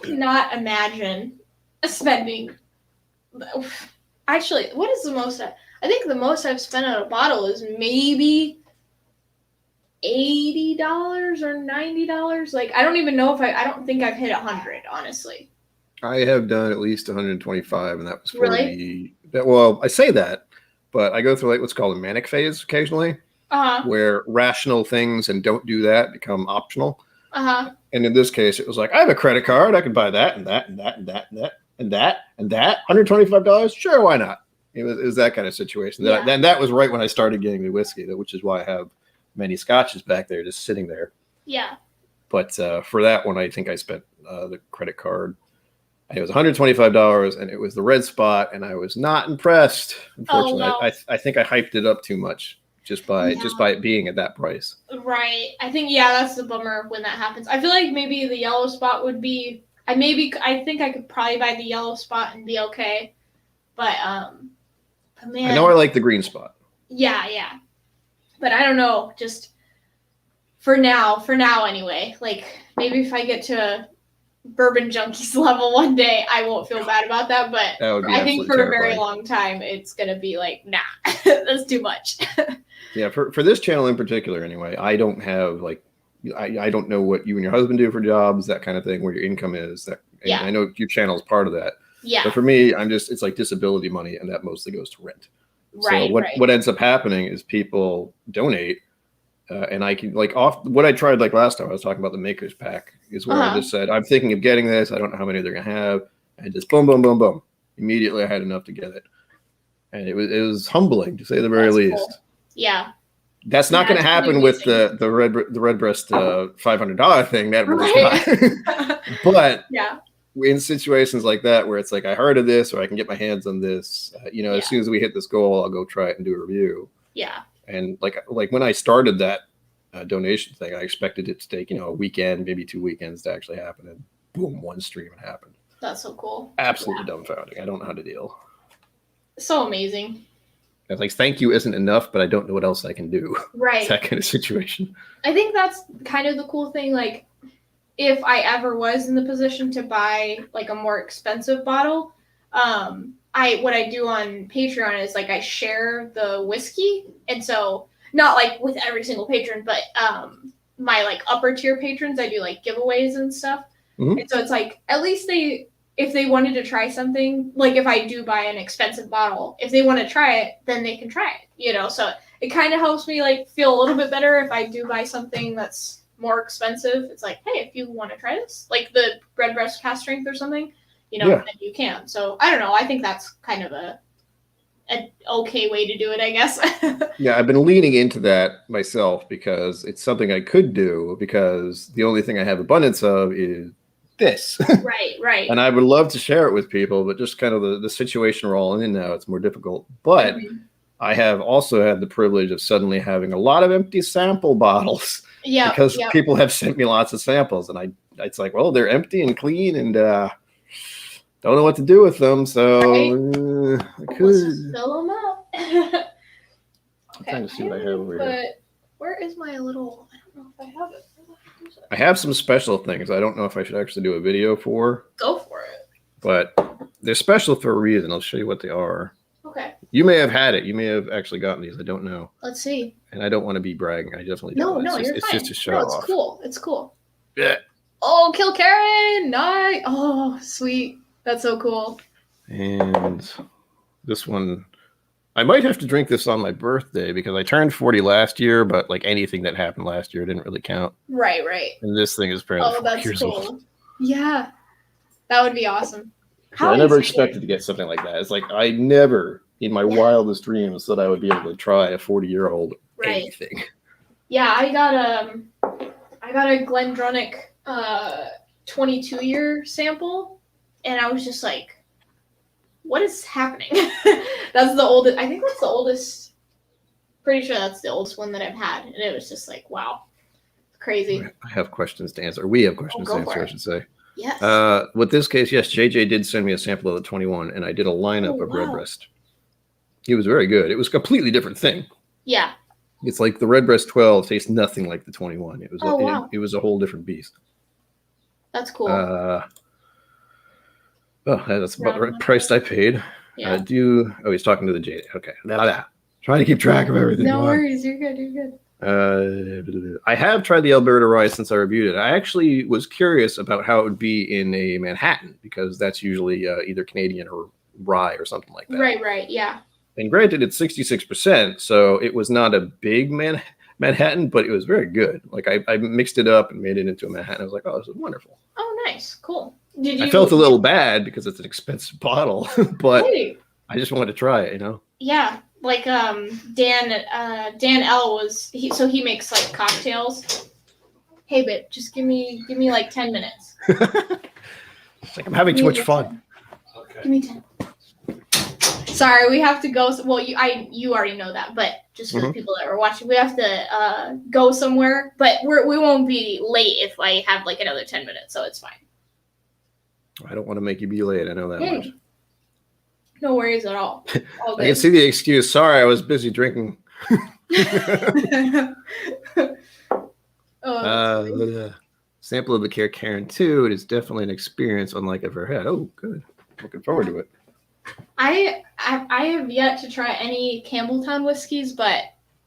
cannot imagine spending. Actually, what is the most? I think the most I've spent on a bottle is maybe $80 or $90. Like, I don't even know if I don't think I've hit 100, honestly. I have done at least 125, and that was for really? Well, I say that, but I go through like what's called a manic phase occasionally, where rational things and don't do that become optional. And in this case, it was like, I have a credit card. I can buy that and that and that and that and that and that and that. $125? Sure, why not? It was that kind of situation. Yeah. Then that was right when I started getting the whiskey, which is why I have many scotches back there just sitting there. Yeah. But for that one, I think I spent the credit card. It was $125, and it was the red spot, and I was not impressed. Unfortunately, oh, no. I think I hyped it up too much just by it being at that price. Right. I think that's the bummer when that happens. I feel like maybe the yellow spot would be. I think I could probably buy the yellow spot and be okay, but man, I know I like the green spot. Yeah, but I don't know. Just for now anyway. Like maybe if I get to a Bourbon Junkies level one day, I won't feel bad about that. But I think for terrifying. A very long time, it's gonna be like, nah, that's too much. Yeah, for this channel in particular, anyway, I don't have like, I don't know what you and your husband do for jobs, that kind of thing, where your income is. I know your channel is part of that. Yeah. But for me, it's like disability money, and that mostly goes to rent. Right. So what ends up happening is people donate. And I can what I tried like last time I was talking about the Maker's Pack is where I just said, I'm thinking of getting this. I don't know how many they're going to have. And just boom, boom, boom, boom. Immediately I had enough to get it. And it was humbling to say the very least. Cool. Yeah. That's not going to happen with the Redbreast $500 thing. That was not. But in situations like that where it's like, I heard of this or I can get my hands on this, as soon as we hit this goal, I'll go try it and do a review. Yeah. And like when I started that donation thing, I expected it to take, a weekend, maybe 2 weekends to actually happen. And boom, one stream it happened. That's so cool. Absolutely dumbfounding. I don't know how to deal. So amazing. I was like, thank you isn't enough, but I don't know what else I can do. Right. That kind of situation. I think that's kind of the cool thing. Like, if I ever was in the position to buy like a more expensive bottle, what I do on Patreon is like I share the whiskey, and so not like with every single patron, but my like upper tier patrons, I do like giveaways and stuff. Mm-hmm. And so it's like at least if they wanted to try something, like if I do buy an expensive bottle, if they want to try it, then they can try it, so it kind of helps me like feel a little bit better if I do buy something that's more expensive. It's like, hey, if you want to try this, like the Redbreast Cask Strength or something, then you can. So I don't know. I think that's kind of an okay way to do it, I guess. Yeah, I've been leaning into that myself because it's something I could do because the only thing I have abundance of is this. Right. And I would love to share it with people, but just kind of the situation we're all in now, it's more difficult. But I have also had the privilege of suddenly having a lot of empty sample bottles. Yeah. Because people have sent me lots of samples, and it's like, well, they're empty and clean, and don't know what to do with them, so I could. Let's just fill them up. I'm trying to see what I have over here. Where is my little? I don't know if I have it. I have some special things. I don't know if I should actually do a video for. Go for it. But they're special for a reason. I'll show you what they are. Okay. You may have had it. You may have actually gotten these. I don't know. Let's see. And I don't want to be bragging. I definitely don't. No, you're fine. It's just a show off. Off. Cool. It's cool. Yeah. Oh, Kill Karen! Nice. Oh, sweet. That's so cool. And this one, I might have to drink this on my birthday because I turned 40 last year, but like anything that happened last year didn't really count. Right. And this thing is apparently 4 that's years cool. old. Yeah. That would be awesome. So I never expected to get something like that. It's like I never, in my wildest dreams, thought I would be able to try a 40-year-old anything. Yeah, I got a Glendronach 22-year sample, and I was just like, what is happening? That's the oldest. I think that's the oldest. Pretty sure that's the oldest one that I've had, and it was just like, wow, crazy. I have questions to answer. We have questions to answer, I should say. Yes. With this case, yes, JJ did send me a sample of the 21, and I did a lineup of Redbreast. It was very good. It was a completely different thing. Yeah. It's like the Redbreast 12 tastes nothing like the 21. It was wow. it was a whole different beast. That's cool. That's about the price I paid. Yeah. He's talking to the JJ. Okay. Trying to keep track of everything. No worries. You're good. I have tried the Alberta rye since I reviewed it. I actually was curious about how it would be in a Manhattan because that's usually either Canadian or rye or something like that. Right. Yeah. And granted, it's 66%, so it was not a big Manhattan, but it was very good. Like I mixed it up and made it into a Manhattan. I was like, oh, this is wonderful. Oh, nice. Cool. I felt a little bad because it's an expensive bottle, but I just wanted to try it, Yeah. Like Dan L was he makes like cocktails. Hey, babe, just give me like 10 minutes. It's like I'm having too much fun. Okay. Give me 10. Sorry, we have to go. Well, you already know that, but just for the people that are watching, we have to go somewhere. But we won't be late if I have like another 10 minutes, so it's fine. I don't want to make you be late. I know that much. No worries at all. I can see the excuse. Sorry, I was busy drinking. Sample of the Karen 2. It is definitely an experience unlike I've ever had. Oh, good. Looking forward to it. I have yet to try any Campbelltown whiskeys, but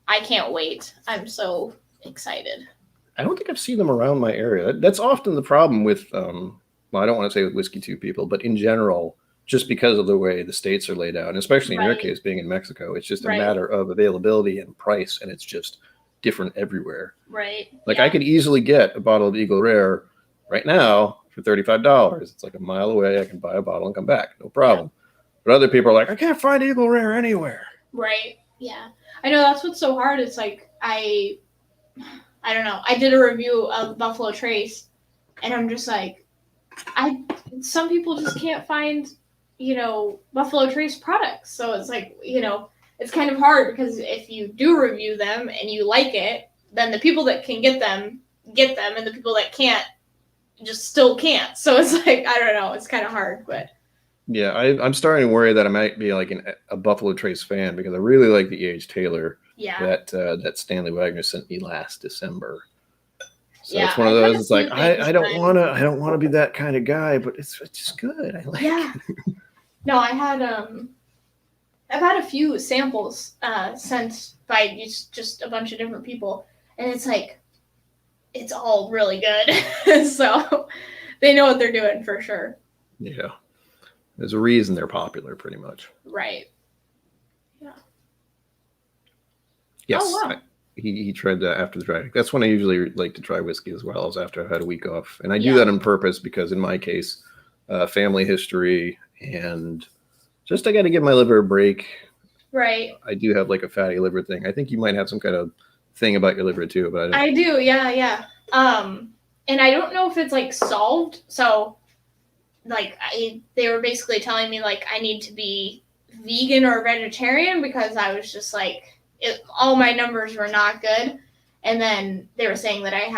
I can't wait. I'm so excited. I don't think I've seen them around my area. That's often the problem with, well, I don't want to say with Whiskey 2 people, but in general, just because of the way the states are laid out, and especially in your case, being in Mexico, it's just a matter of availability and price, and it's just different everywhere. Right. Like I could easily get a bottle of Eagle Rare right now for $35. It's like a mile away. I can buy a bottle and come back. No problem. Yeah. But other people are like, I can't find Eagle Rare anywhere. Right. Yeah. I know that's what's so hard. It's like, I don't know. I did a review of Buffalo Trace, and I'm just like, some people just can't find, Buffalo Trace products. So it's like, it's kind of hard because if you do review them and you like it, then the people that can get them, and the people that can't just still can't. So it's like, I don't know. It's kind of hard, but. Yeah, I'm starting to worry that I might be like a Buffalo Trace fan because I really like the E.H. Taylor that Stanley Wagner sent me last December. So it's one of those. It's like I don't want to be that kind of guy, but it's just good. I like it. No, I've had a few samples sent by just a bunch of different people, and it's like it's all really good. So they know what they're doing for sure. Yeah. There's a reason they're popular, pretty much. Right. Yeah. Yes. Oh, wow. He tried that after the dry. That's when I usually like to try whiskey as well, as after I've had a week off. And I do that on purpose because in my case, family history and just I got to give my liver a break. Right. I do have like a fatty liver thing. I think you might have some kind of thing about your liver too, but I do. Yeah. And I don't know if it's like solved. So like they were basically telling me like I need to be vegan or vegetarian because I was just like all my numbers were not good, and then they were saying that I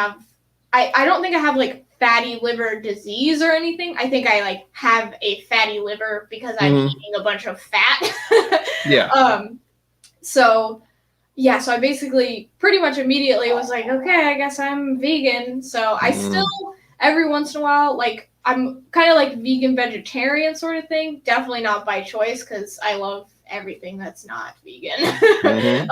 don't think I have like fatty liver disease or anything. I think I like have a fatty liver because I'm eating a bunch of fat. So I basically pretty much immediately was like, okay, I guess I'm vegan. So I still every once in a while I'm kind of like vegan vegetarian sort of thing. Definitely not by choice because I love everything that's not vegan. Mm-hmm.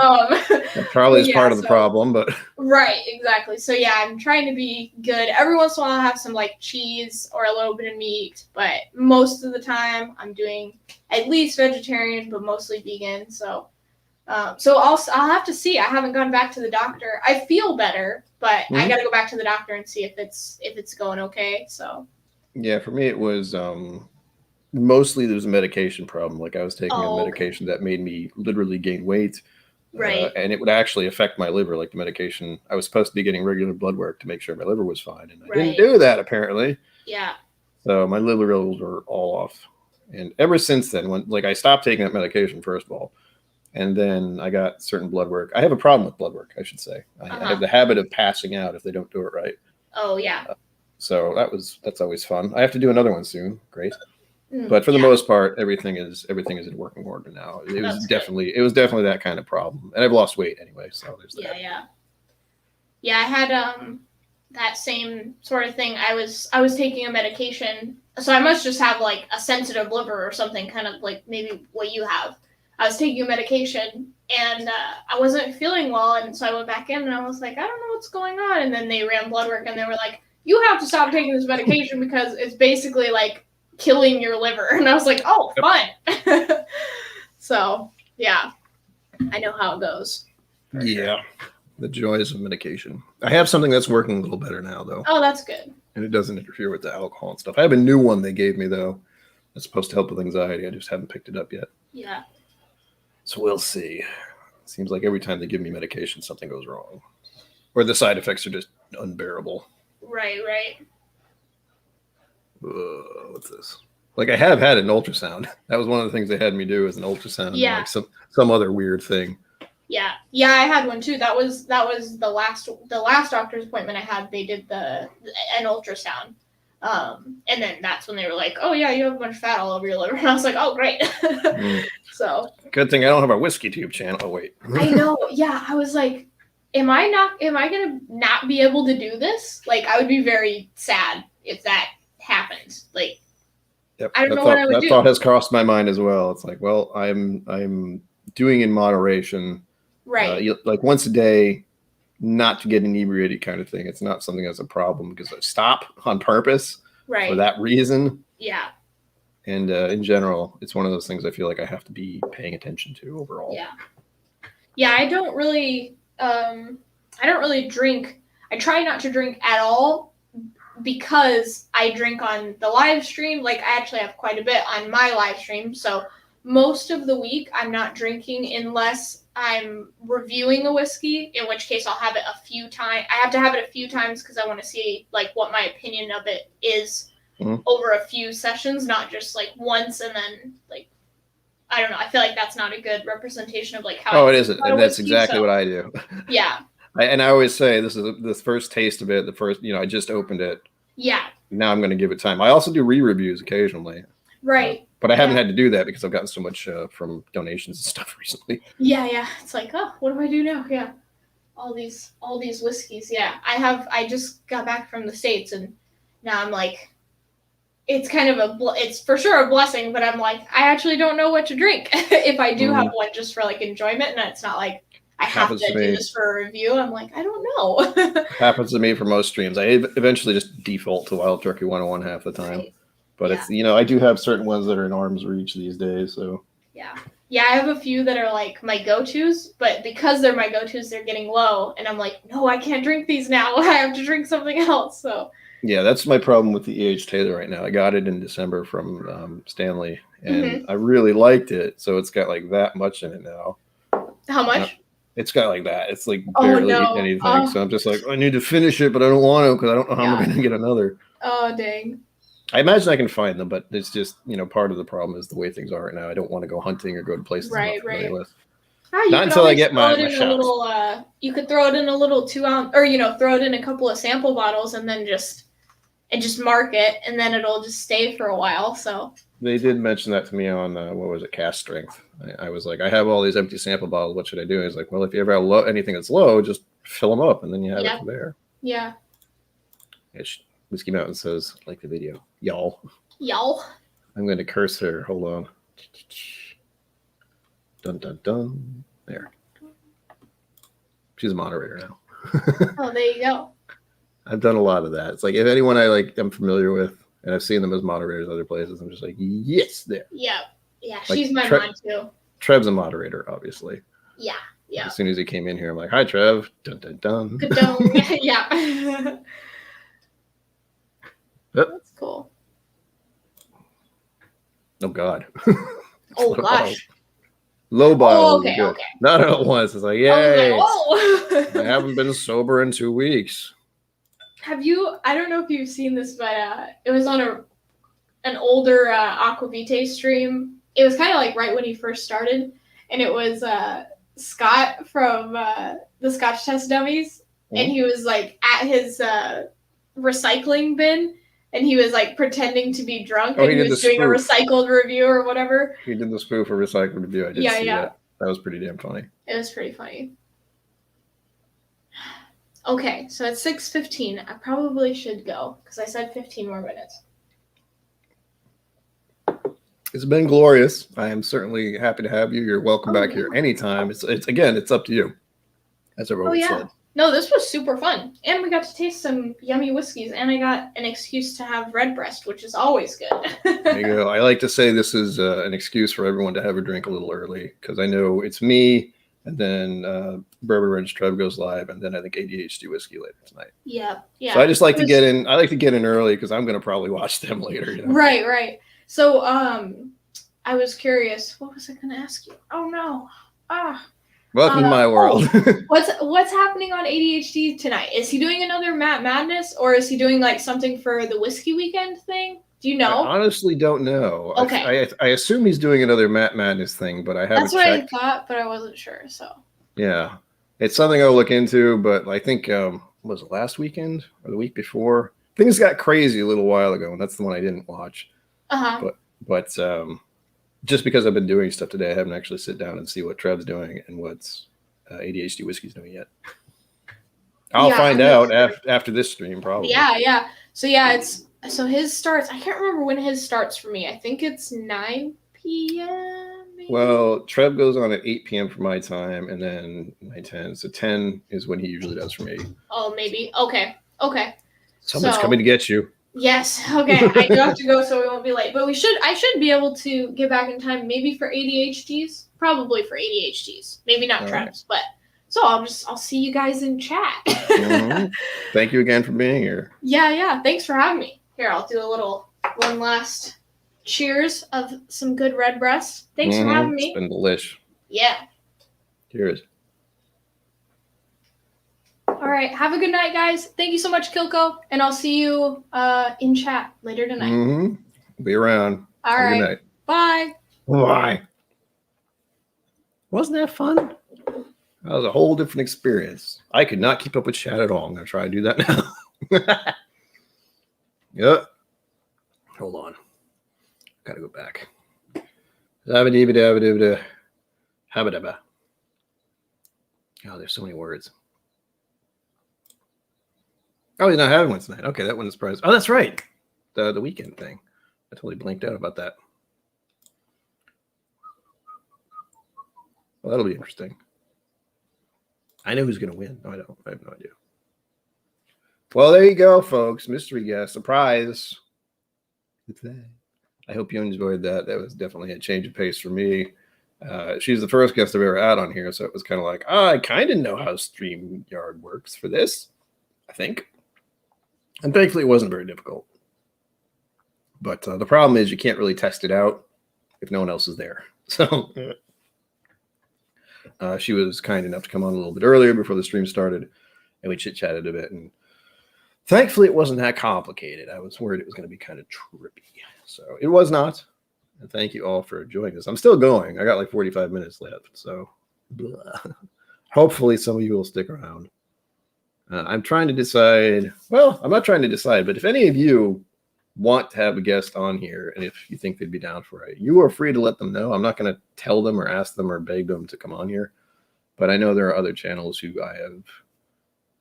That probably is part of the problem, but right, exactly. So yeah, I'm trying to be good. Every once in a while, I'll have some like cheese or a little bit of meat, but most of the time, I'm doing at least vegetarian, but mostly vegan. So, I'll have to see. I haven't gone back to the doctor. I feel better, but I got to go back to the doctor and see if it's going okay. So yeah, for me it was mostly there was a medication problem. Like I was taking a medication that made me literally gain weight. Right. And it would actually affect my liver. Like the medication, I was supposed to be getting regular blood work to make sure my liver was fine. And I didn't do that apparently. Yeah. So my liver levels were all off. And ever since then, when like I stopped taking that medication, first of all, and then I got certain blood work. I have a problem with blood work, I should say. I have the habit of passing out if they don't do it right. Oh yeah. So that's always fun. I have to do another one soon. Great. But for the most part, everything is in working order now. It was definitely that kind of problem, and I've lost weight anyway. So there's that. Yeah. I had that same sort of thing. I was taking a medication, so I must just have like a sensitive liver or something, kind of like maybe what you have. I was taking a medication and I wasn't feeling well, and so I went back in and I was like, I don't know what's going on. And then they ran blood work and they were like, you have to stop taking this medication because it's basically like killing your liver. And I was like, oh, fun. So yeah, I know how it goes. Yeah, the joys of medication. I have something that's working a little better now though. Oh, that's good. And it doesn't interfere with the alcohol and stuff. I have a new one they gave me though that's supposed to help with anxiety. I just haven't picked it up yet. Yeah. So we'll see. It seems like every time they give me medication, something goes wrong, or the side effects are just unbearable. Right. What's this? Like I have had an ultrasound. That was one of the things they had me do, is an ultrasound. Yeah. Like some other weird thing. Yeah. I had one too. That was the last doctor's appointment I had. They did an ultrasound. And then that's when they were like, oh yeah, you have a bunch of fat all over your liver. And I was like, oh great. So good thing I don't have a whiskey tube channel. Oh wait. I know. Yeah. I was like, am I going to not be able to do this? Like, I would be very sad if that happened. Like, yep. I don't know what I would do. That thought has crossed my mind as well. It's like, well, I'm doing in moderation. Right. Like once a day, not to get inebriated kind of thing. It's not something that's a problem because I stop on purpose for that reason. Yeah. And in general, it's one of those things I feel like I have to be paying attention to overall. Yeah. Yeah, I don't really drink. I try not to drink at all because I drink on the live stream. Like I actually have quite a bit on my live stream. So most of the week I'm not drinking unless I'm reviewing a whiskey, in which case I'll have it a few times. I have to have it a few times because I want to see like what my opinion of it is over a few sessions, not just like once and then like, I don't know. I feel like that's not a good representation of like how. Oh, it isn't, and that's exactly what I do. Yeah. I always say this is the first taste of it. The first, I just opened it. Yeah. Now I'm going to give it time. I also do re-reviews occasionally. Right. But I haven't had to do that because I've gotten so much from donations and stuff recently. Yeah. It's like, oh, what do I do now? Yeah. All these whiskeys. Yeah. I just got back from the States and now I'm like, it's kind of it's for sure a blessing, but I'm like, I actually don't know what to drink if I do have one just for like enjoyment. And it's not like I have to do this for a review. I'm like, I don't know. Happens to me for most streams. I eventually just default to Wild Turkey 101 half the time. Right. But it's, I do have certain ones that are in arm's reach these days. So yeah, I have a few that are like my go-tos, but because they're my go-tos, they're getting low. And I'm like, no, I can't drink these now. I have to drink something else. So yeah, that's my problem with the E.H. Taylor right now. I got it in December from Stanley, and I really liked it. So it's got like that much in it now. How much? It's got like that. It's like barely anything. So I'm just like, I need to finish it, but I don't want to because I don't know how I'm going to get another. Oh, dang. I imagine I can find them, but it's just, part of the problem is the way things are right now. I don't want to go hunting or go to places I'm not familiar with. Not until I get my shots. You could throw it in a little 2-ounce, or, throw it in a couple of sample bottles and then just mark it, and then it'll just stay for a while. So they did mention that to me on Cast Strength. I was like, I have all these empty sample bottles. What should I do? He's like, well, if you ever have anything that's low, just fill them up, and then you have it from there. Yeah. Whiskey Mountain says, like the video, y'all. Y'all. I'm going to curse her. Hold on. Dun, dun, dun. There. She's a moderator now. Oh, there you go. I've done a lot of that. It's like if anyone I like, I'm familiar with, and I've seen them as moderators other places, I'm just like, yes, there. Yeah. Yeah, Like she's my mod too. Trev's a moderator, obviously. Yeah. Yeah. As soon as he came in here, I'm like, hi, Trev. Dun, dun, dun. Yeah. Yep. That's cool. Oh, God. Oh, gosh. Low bottle. Oh, okay, okay. Not all at once. It's like, yay. I was like, oh. I haven't been sober in 2 weeks. I don't know if you've seen this, but it was on an older Aquavite stream. It was kind of like right when he first started, and it was Scott from the Scotch Test Dummies, and he was like at his recycling bin, and he was like pretending to be drunk, and he was doing a recycled review or whatever. He did the spoof or recycled review. I did see that. That was pretty damn funny. It was pretty funny. Okay, so it's 6:15. I probably should go because I said 15 more minutes. It's been glorious. I am certainly happy to have you. You're welcome back here anytime. It's again, it's up to you. As everyone said. No, this was super fun. And we got to taste some yummy whiskeys, and I got an excuse to have Redbreast, which is always good. There you go. I like to say this is an excuse for everyone to have a drink a little early, because I know it's me, and then Bourbon Ridge Trev goes live, and then I think ADHD Whiskey later tonight. Yeah. So I just like to get in. I like to get in early because I'm going to probably watch them later. You know? Right. So I was curious. What was I going to ask you? Oh, no. Welcome to my world. What's happening on ADHD tonight? Is he doing another Matt Madness, or is he doing like something for the whiskey weekend thing? Do you know? I honestly don't know. Okay. I assume he's doing another Matt Madness thing, but I haven't checked. That's what I thought, but I wasn't sure. So. Yeah, it's something I'll look into. But I think was it last weekend or the week before? Things got crazy a little while ago, and that's the one I didn't watch. But just because I've been doing stuff today, I haven't actually sit down and see what Trev's doing and what's ADHD Whiskey's doing yet. I'll find out after this stream, probably. Yeah. So his starts. I can't remember when his starts for me. I think it's 9 p.m. Maybe? Well, Trev goes on at 8 p.m. for my time, and then 9:10. So 10 is when he usually does for me. Oh, maybe. Okay. Someone's coming to get you. Yes. Okay. I do have to go, so we won't be late. But I should be able to get back in time. Maybe for ADHDs. Probably for ADHDs. Maybe not Trev's, but so I'll see you guys in chat. Mm-hmm. Thank you again for being here. Yeah. Thanks for having me. Here, I'll do one last cheers of some good Redbreast. Thanks for having me. It's been delish. Yeah. Cheers. All right. Have a good night, guys. Thank you so much, KIllco. And I'll see you in chat later tonight. Be around. All right. Good night. Bye. Bye. Wasn't that fun? That was a whole different experience. I could not keep up with chat at all. I'm going to try to do that now. Yep. Hold on. Got to go back. Oh, there's so many words. Oh, he's not having one tonight. Okay, that one's surprised. Oh, that's right. The weekend thing. I totally blanked out about that. Well, that'll be interesting. I know who's going to win. No, I don't. I have no idea. Well, there you go, folks. Mystery guest. Surprise. I hope you enjoyed that. That was definitely a change of pace for me. She's the first guest I've ever had on here, so it was kind of like, I kind of know how StreamYard works for this, I think. And thankfully, it wasn't very difficult. But the problem is you can't really test it out if no one else is there. So she was kind enough to come on a little bit earlier before the stream started, and we chit-chatted a bit. And thankfully, it wasn't that complicated. I was worried it was going to be kind of trippy. So it was not. And thank you all for joining us. I'm still going. I got like 45 minutes left. So hopefully some of you will stick around. I'm trying to decide. Well, I'm not trying to decide, but if any of you want to have a guest on here, and if you think they'd be down for it, you are free to let them know. I'm not going to tell them or ask them or beg them to come on here. But I know there are other channels who I have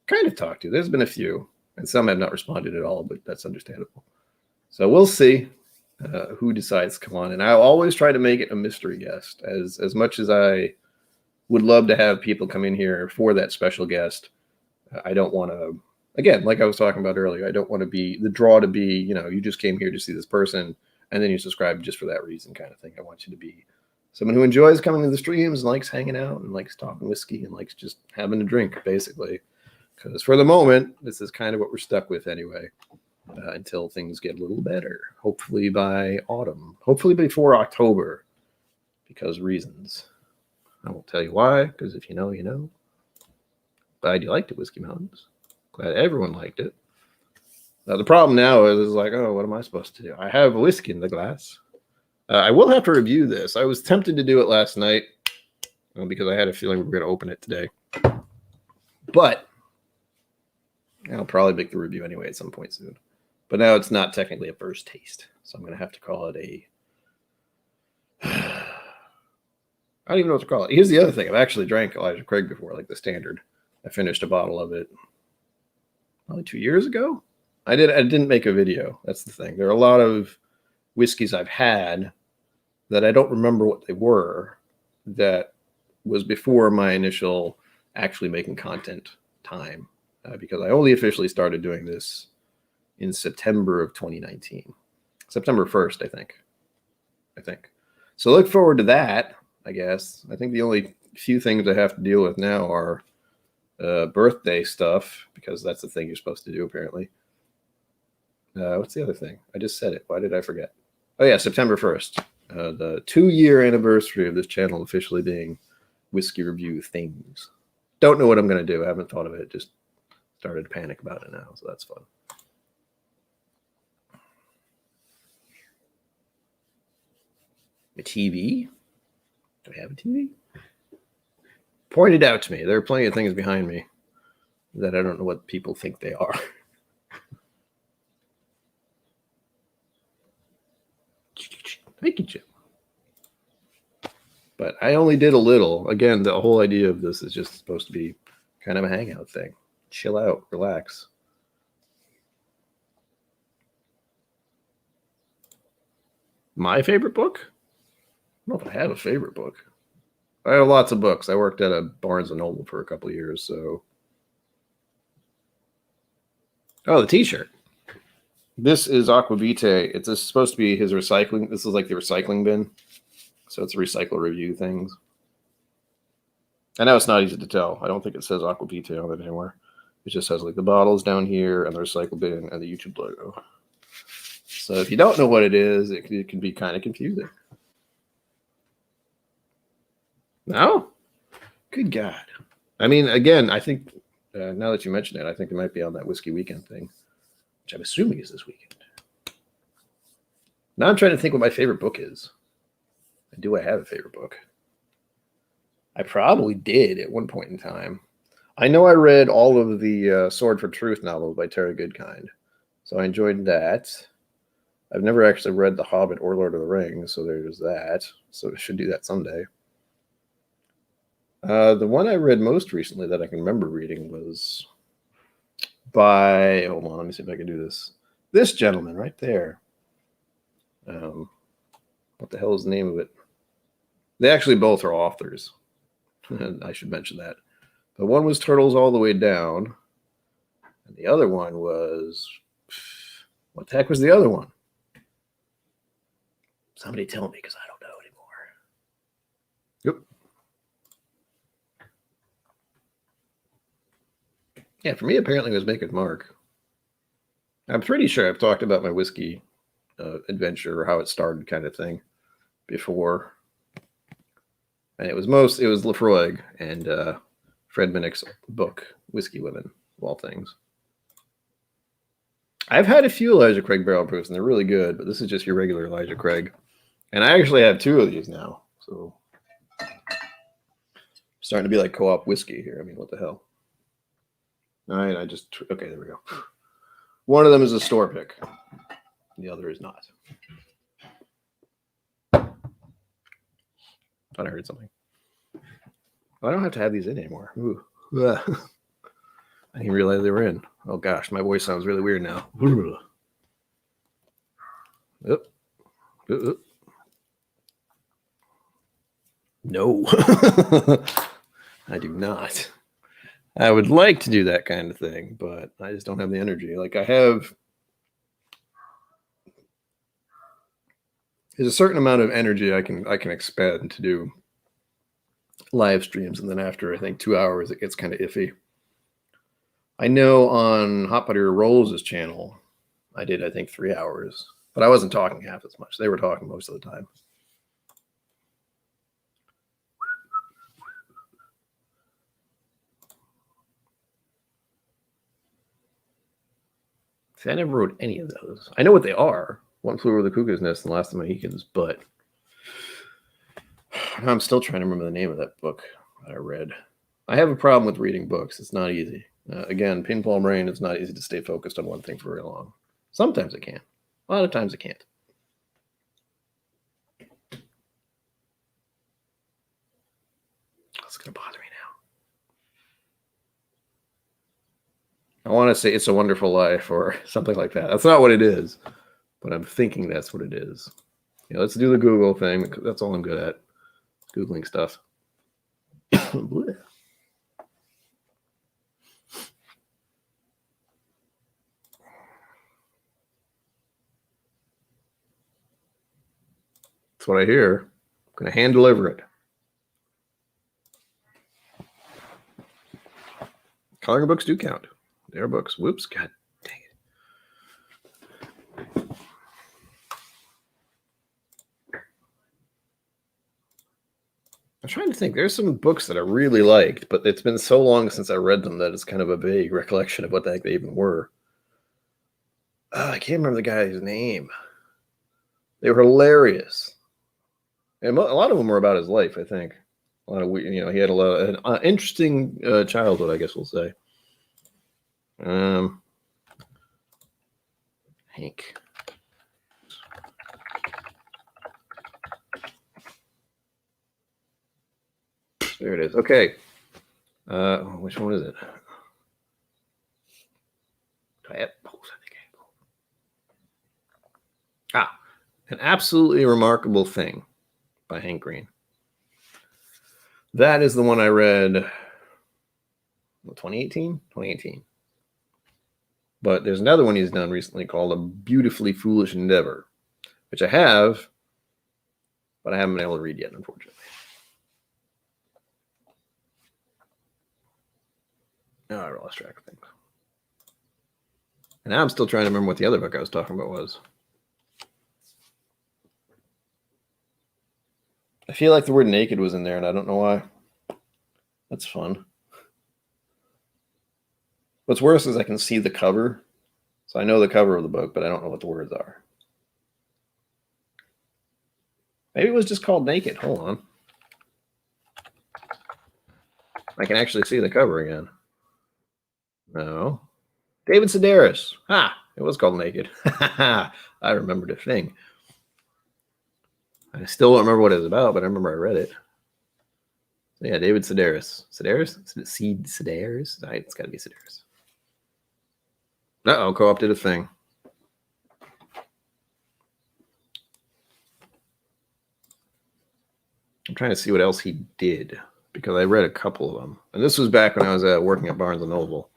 kind of talked to. There's been a few, and some have not responded at all, but that's understandable. So we'll see. who decides to come on. And I always try to make it a mystery guest. As much as I would love to have people come in here for that special guest, I don't want to, again, like I was talking about earlier, I don't want to be the draw to be, you just came here to see this person and then you subscribe just for that reason kind of thing. I want you to be someone who enjoys coming to the streams and likes hanging out and likes talking whiskey and likes just having a drink, basically. Because for the moment, this is kind of what we're stuck with anyway, until things get a little better. Hopefully by autumn. Hopefully before October, because reasons. I won't tell you why, because if you know, you know. Glad you liked it, Whiskey Mountains. Glad everyone liked it. Now, the problem now is like, oh, what am I supposed to do? I have a whiskey in the glass. I will have to review this. I was tempted to do it last night because I had a feeling we were going to open it today. But I'll probably make the review anyway at some point soon. But now it's not technically a first taste. So I'm going to have to call it a... I don't even know what to call it. Here's the other thing. I've actually drank Elijah Craig before, like the standard. I finished a bottle of it probably 2 years ago. I didn't make a video. That's the thing. There are a lot of whiskeys I've had that I don't remember what they were. That was before my initial actually making content time, because I only officially started doing this in September of 2019, September 1st, I think. So look forward to that. I guess I think the only few things I have to deal with now are birthday stuff, because that's the thing you're supposed to do apparently. What's the other thing? I just said it. Why did I forget? Oh yeah, September 1st. The 2-year anniversary of this channel officially being Whiskey Review Things. Don't know what I'm going to do. I haven't thought of it. Just started to panic about it now, so that's fun. A TV? Do I have a TV? Pointed out to me. There are plenty of things behind me that I don't know what people think they are. Thank you, Jim. But I only did a little. Again, the whole idea of this is just supposed to be kind of a hangout thing. Chill out, relax. My favorite book? I don't know if I have a favorite book. I have lots of books. I worked at a Barnes & Noble for a couple of years, so... Oh, the t-shirt. This is Aquavitae. It's supposed to be his recycling. This is like the recycling bin. So it's a recycle review things. I know it's not easy to tell. I don't think it says Aquavitae on it anywhere. It just says like the bottles down here and the recycle bin and the YouTube logo. So if you don't know what it is, it can be kind of confusing. No? Good God. I mean, again, I think, now that you mention it, I think it might be on that Whiskey Weekend thing, which I'm assuming is this weekend. Now I'm trying to think what my favorite book is. Do I have a favorite book? I probably did at one point in time. I know I read all of the Sword for Truth novels by Terry Goodkind, so I enjoyed that. I've never actually read The Hobbit or Lord of the Rings, so there's that. So I should do that someday. The one I read most recently that I can remember reading was by, hold on, let me see if I can do this. This gentleman right there. What the hell is the name of it? They actually both are authors. I should mention that. But one was Turtles All the Way Down. And the other one was, what the heck was the other one? Somebody tell me, because I don't know anymore. Yep. Yeah, for me, apparently it was Maker's Mark. I'm pretty sure I've talked about my whiskey adventure or how it started kind of thing before. And it was Lefroy and Fred Minnick's book, Whiskey Women, of all things. I've had a few Elijah Craig barrel proofs, and they're really good, but this is just your regular Elijah Craig. And I actually have 2 of these now, so starting to be like co-op whiskey here. I mean, what the hell? All right, okay, there we go. One of them is a store pick. The other is not. Thought I heard something. Oh, I don't have to have these in anymore. Ooh. I didn't realize they were in. Oh gosh, my voice sounds really weird now. Yep. No, I do not. I would like to do that kind of thing, but I just don't have the energy. Like there's a certain amount of energy I can expend to do live streams, and then after I think 2 hours, it gets kind of iffy. I know on Hot Butter Rolls' channel, I did I think 3 hours, but I wasn't talking half as much. They were talking most of the time. See, I never wrote any of those. I know what they are. One Flew Over the Cuckoo's Nest and Last of the Mohicans, but I'm still trying to remember the name of that book that I read. I have a problem with reading books. It's not easy. Again, pinball brain, it's not easy to stay focused on one thing for very long. Sometimes it can. A lot of times it can't. It's going to bother me now. I want to say It's a Wonderful Life or something like that. That's not what it is, but I'm thinking that's what it is. Yeah, let's do the Google thing. That's all I'm good at. Googling stuff. That's what I hear. I'm going to hand deliver it. Coloring books do count. They are books. Whoops. God dang it. I'm trying to think. There's some books that I really liked, but it's been so long since I read them that it's kind of a vague recollection of what the heck they even were. I can't remember the guy's name. They were hilarious. And a lot of them were about his life, I think. A lot of, he had a lot of an interesting childhood, I guess we'll say. Hank. There it is. Okay. Which one is it? An Absolutely Remarkable Thing by Hank Green. That is the one I read 2018? 2018. But there's another one he's done recently called A Beautifully Foolish Endeavor, which I have, but I haven't been able to read yet, unfortunately. Oh, I lost track of things. And now I'm still trying to remember what the other book I was talking about was. I feel like the word naked was in there, and I don't know why. That's fun. What's worse is I can see the cover. So I know the cover of the book, but I don't know what the words are. Maybe it was just called Naked. Hold on. I can actually see the cover again. No. David Sedaris. It was called Naked. I remembered a thing. I still don't remember what it was about, but I remember I read it. So yeah, David Sedaris. Sedaris? Sedaris? It's got to be Sedaris. Uh-oh, Co-op did a thing. I'm trying to see what else he did, because I read a couple of them. And this was back when I was working at Barnes & Noble,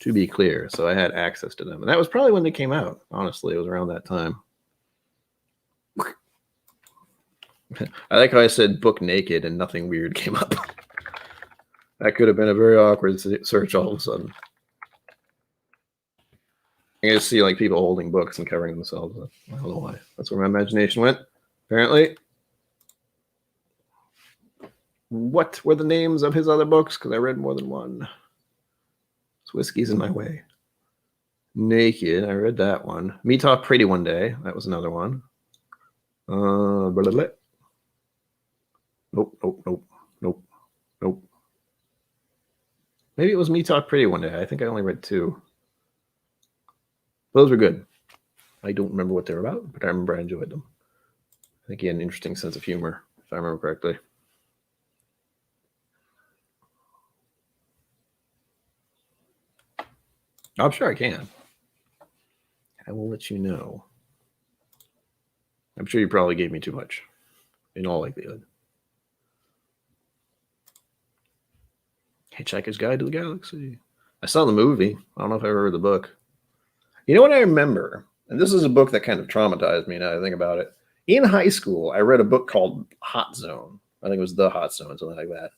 to be clear. So I had access to them. And that was probably when they came out, honestly. It was around that time. I like how I said book naked and nothing weird came up. That could have been a very awkward search all of a sudden. I can just see like people holding books and covering themselves. I don't know why. That's where my imagination went, apparently. What were the names of his other books? Because I read more than one. Whiskey's in My Way. Naked, I read that one. Me Talk Pretty One Day, that was another one. Nope. Maybe it was Me Talk Pretty One Day. I think I only read 2. Those were good. I don't remember what they were about, but I remember I enjoyed them. I think he had an interesting sense of humor, if I remember correctly. I'm sure I can. I will let you know. I'm sure you probably gave me too much, in all likelihood. Hitchhiker's Guide to the Galaxy. I saw the movie. I don't know if I ever read the book. You know what I remember? And this is a book that kind of traumatized me now that I think about it. In high school, I read a book called Hot Zone. I think it was The Hot Zone, something like that.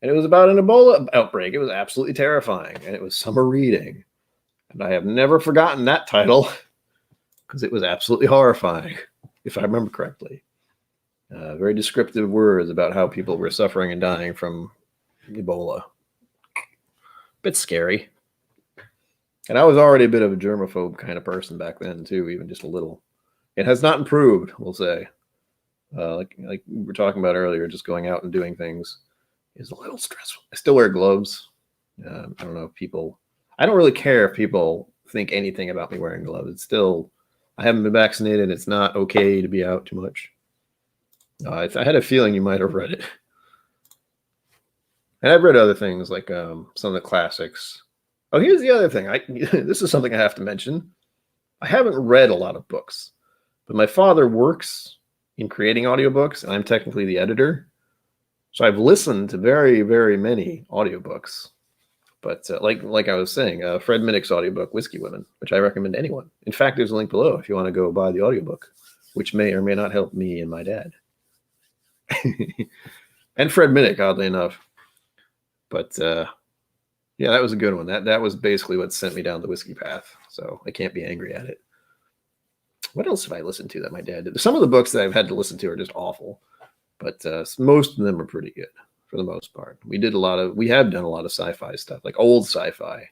And it was about an Ebola outbreak. It was absolutely terrifying. And it was summer reading. And I have never forgotten that title because it was absolutely horrifying, if I remember correctly. Very descriptive words about how people were suffering and dying from Ebola. Bit scary. And I was already a bit of a germaphobe kind of person back then, too, even just a little. It has not improved, we'll say. Like we were talking about earlier, just going out and doing things is a little stressful. I still wear gloves. I don't know if people... I don't really care if people think anything about me wearing gloves. It's still... I haven't been vaccinated. It's not okay to be out too much. I had a feeling you might have read it. And I've read other things, like some of the classics. Oh, here's the other thing. This is something I have to mention. I haven't read a lot of books, but my father works in creating audiobooks, and I'm technically the editor. So I've listened to very, very many audiobooks. But like I was saying, Fred Minnick's audiobook, Whiskey Women, which I recommend to anyone. In fact, there's a link below if you want to go buy the audiobook, which may or may not help me and my dad. And Fred Minnick, oddly enough. But yeah, that was a good one. That was basically what sent me down the whiskey path. So I can't be angry at it. What else have I listened to that my dad did? Some of the books that I've had to listen to are just awful, but most of them are pretty good for the most part. We have done a lot of sci-fi stuff, like old sci-fi.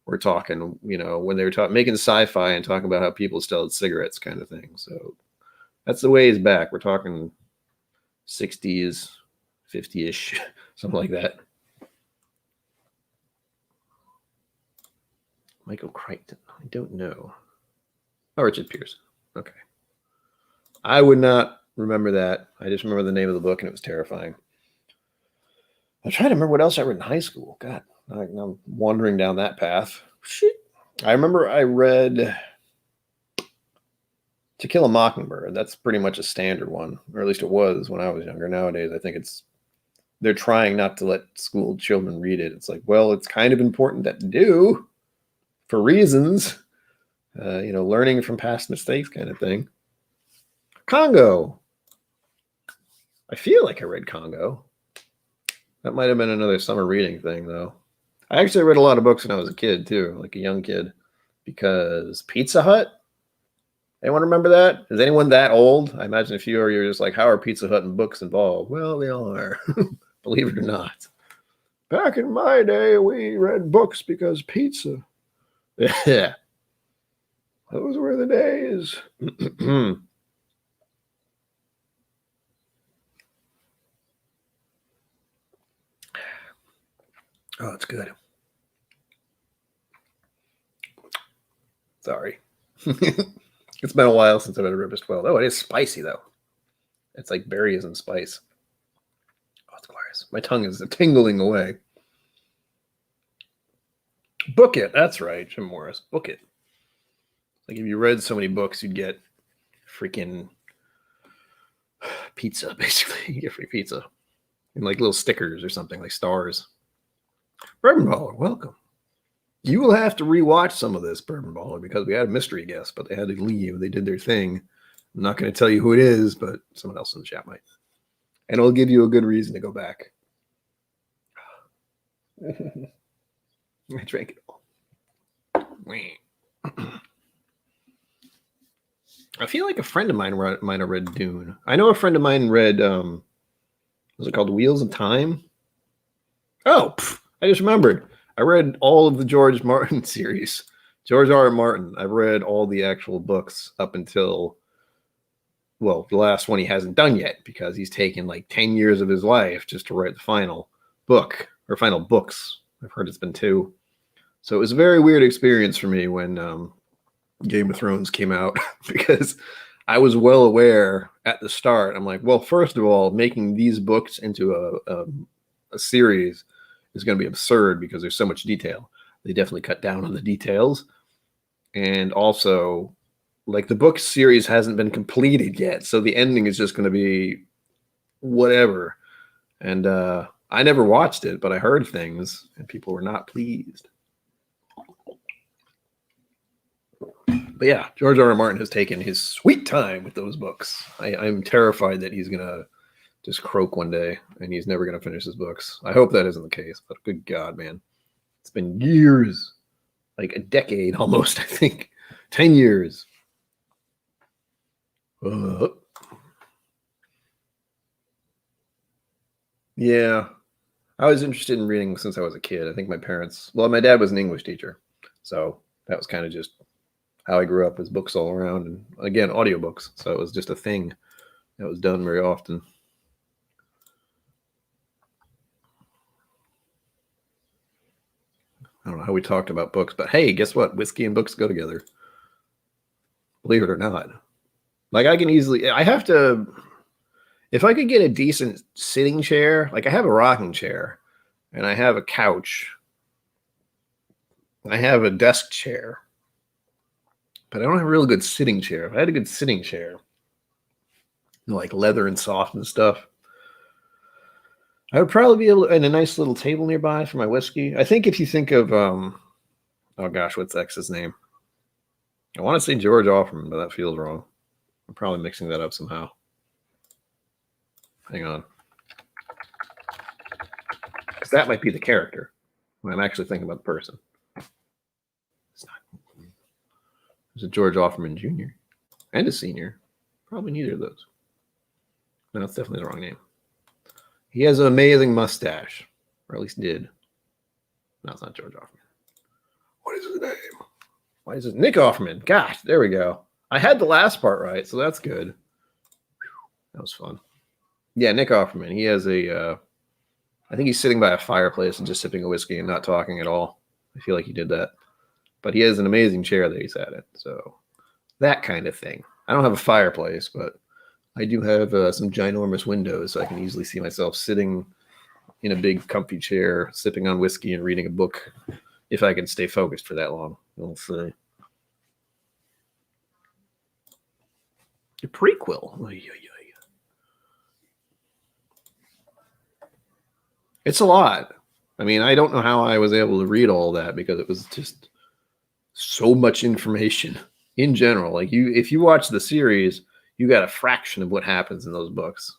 We're talking, when they were making sci-fi and talking about how people still had cigarettes kind of thing. So that's the ways back. We're talking 60s, 50-ish, something like that. Michael Crichton. I don't know. Oh, Richard Pearson. Okay. I would not remember that. I just remember the name of the book, and it was terrifying. I'm trying to remember what else I read in high school. God, I'm wandering down that path. Shit. I remember I read To Kill a Mockingbird. That's pretty much a standard one, or at least it was when I was younger. Nowadays, I think they're trying not to let school children read it. It's like, well, it's kind of important that they do for reasons, learning from past mistakes kind of thing. Congo. I feel like I read Congo. That might have been another summer reading thing, though. I actually read a lot of books when I was a kid, too, like a young kid, because Pizza Hut. Anyone remember that? Is anyone that old? I imagine a few of you are just like, how are Pizza Hut and books involved? Well, they are, believe it or not. Back in my day, we read books because pizza. Yeah. Those were the days. Oh, it's good. Sorry. It's been a while since I've had a Ribis 12. Oh, it is spicy, though. It's like berries and spice. Oh, it's glorious. My tongue is tingling away. Book it. That's right, Jim Morris. Book it. Like if you read so many books, you'd get freaking pizza, basically. You get free pizza. And like little stickers or something, like stars. Bourbon Baller, welcome. You will have to rewatch some of this, Bourbon Baller, because we had a mystery guest, but they had to leave. They did their thing. I'm not going to tell you who it is, but someone else in the chat might. And it'll give you a good reason to go back. I drank it all. I feel like a friend of mine might have read Dune. I know a friend of mine read, was it called Wheels of Time? Oh, I just remembered. I read all of the George Martin series. George R. R. Martin. I've read all the actual books up until, well, the last one he hasn't done yet because he's taken like 10 years of his life just to write the final book or final books. I've heard it's been 2. So it was a very weird experience for me when Game of Thrones came out because I was well aware at the start. I'm like, well, first of all, making these books into a series is going to be absurd because there's so much detail. They definitely cut down on the details. And also, like the book series hasn't been completed yet, so the ending is just going to be whatever. And I never watched it, but I heard things, and people were not pleased. But yeah, George R. R. Martin has taken his sweet time with those books. I'm terrified that he's going to just croak one day, and he's never going to finish his books. I hope that isn't the case, but good God, man. It's been years, like a decade almost, I think. 10 years. Yeah. I was interested in reading since I was a kid. I think my dad was an English teacher. So that was kind of just how I grew up, as books all around. And again, audiobooks. So it was just a thing that was done very often. I don't know how we talked about books, but hey, guess what? Whiskey and books go together. Believe it or not. Like if I could get a decent sitting chair, like I have a rocking chair and I have a couch, I have a desk chair, but I don't have a real good sitting chair. If I had a good sitting chair, like leather and soft and stuff, I would probably be able to, and a nice little table nearby for my whiskey. I think if you think of, oh gosh, what's X's name? I want to say George Offerman, but that feels wrong. I'm probably mixing that up somehow. Hang on. Because that might be the character when I'm actually thinking about the person. It's not. There's a George Offerman Jr. and a senior. Probably neither of those. No, it's definitely the wrong name. He has an amazing mustache, or at least did. No, it's not George Offerman. What is his name? Why is it Nick Offerman? Gosh, there we go. I had the last part right, so that's good. That was fun. Yeah, Nick Offerman. He has I think he's sitting by a fireplace and just sipping a whiskey and not talking at all. I feel like he did that. But he has an amazing chair that he sat in. So that kind of thing. I don't have a fireplace, but I do have some ginormous windows, so I can easily see myself sitting in a big comfy chair, sipping on whiskey and reading a book, if I can stay focused for that long. We'll see. A prequel. It's a lot. I mean, I don't know how I was able to read all that because it was just so much information in general. Like if you watch the series, you got a fraction of what happens in those books.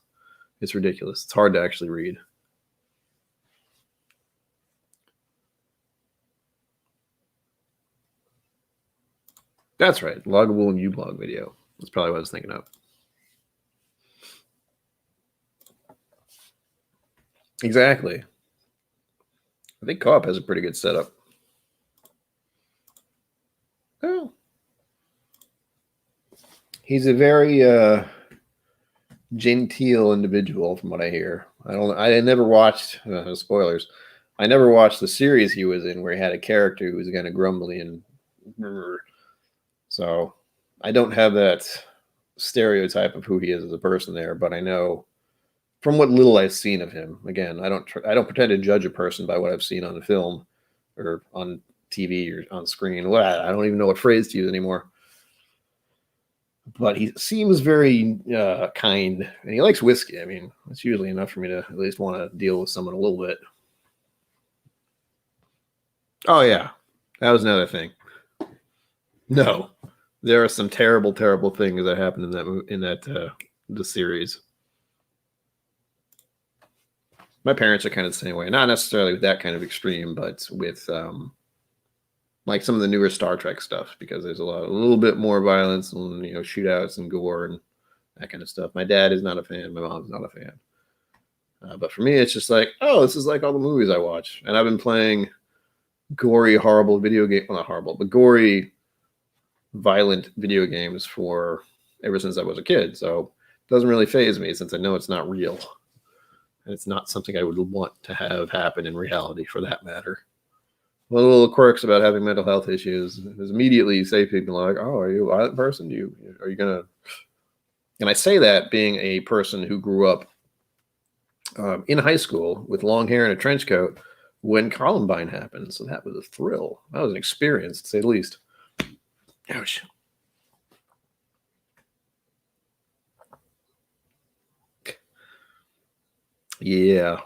It's ridiculous. It's hard to actually read. That's right. Loggable and ublog video. That's probably what I was thinking of. Exactly. I think Co-op has a pretty good setup. Oh. He's a very genteel individual from what I hear. I never watched spoilers. I never watched the series he was in where he had a character who was kind of grumbly and so I don't have that stereotype of who he is as a person there, but I know from what little I've seen of him. Again, I don't pretend to judge a person by what I've seen on the film or on TV or on screen. I don't even know what phrase to use anymore. But he seems very kind, and he likes whiskey. I mean, that's usually enough for me to at least want to deal with someone a little bit. Oh yeah, that was another thing. No, there are some terrible, terrible things that happened in the series. My parents are kind of the same way, not necessarily with that kind of extreme, but with like some of the newer Star Trek stuff, because there's a little bit more violence and shootouts and gore and that kind of stuff. My dad is not a fan. My mom's not a fan. But for me, it's just like, oh, this is like all the movies I watch, and I've been playing gory, horrible video game. Well, not horrible, but gory, violent video games ever since I was a kid. So it doesn't really faze me since I know it's not real. And it's not something I would want to have happen in reality, for that matter. One of the little quirks about having mental health issues is immediately you say people like, oh, are you a violent person? Are you going to... And I say that being a person who grew up in high school with long hair and a trench coat when Columbine happened. So that was a thrill. That was an experience, to say the least. Ouch. Yeah.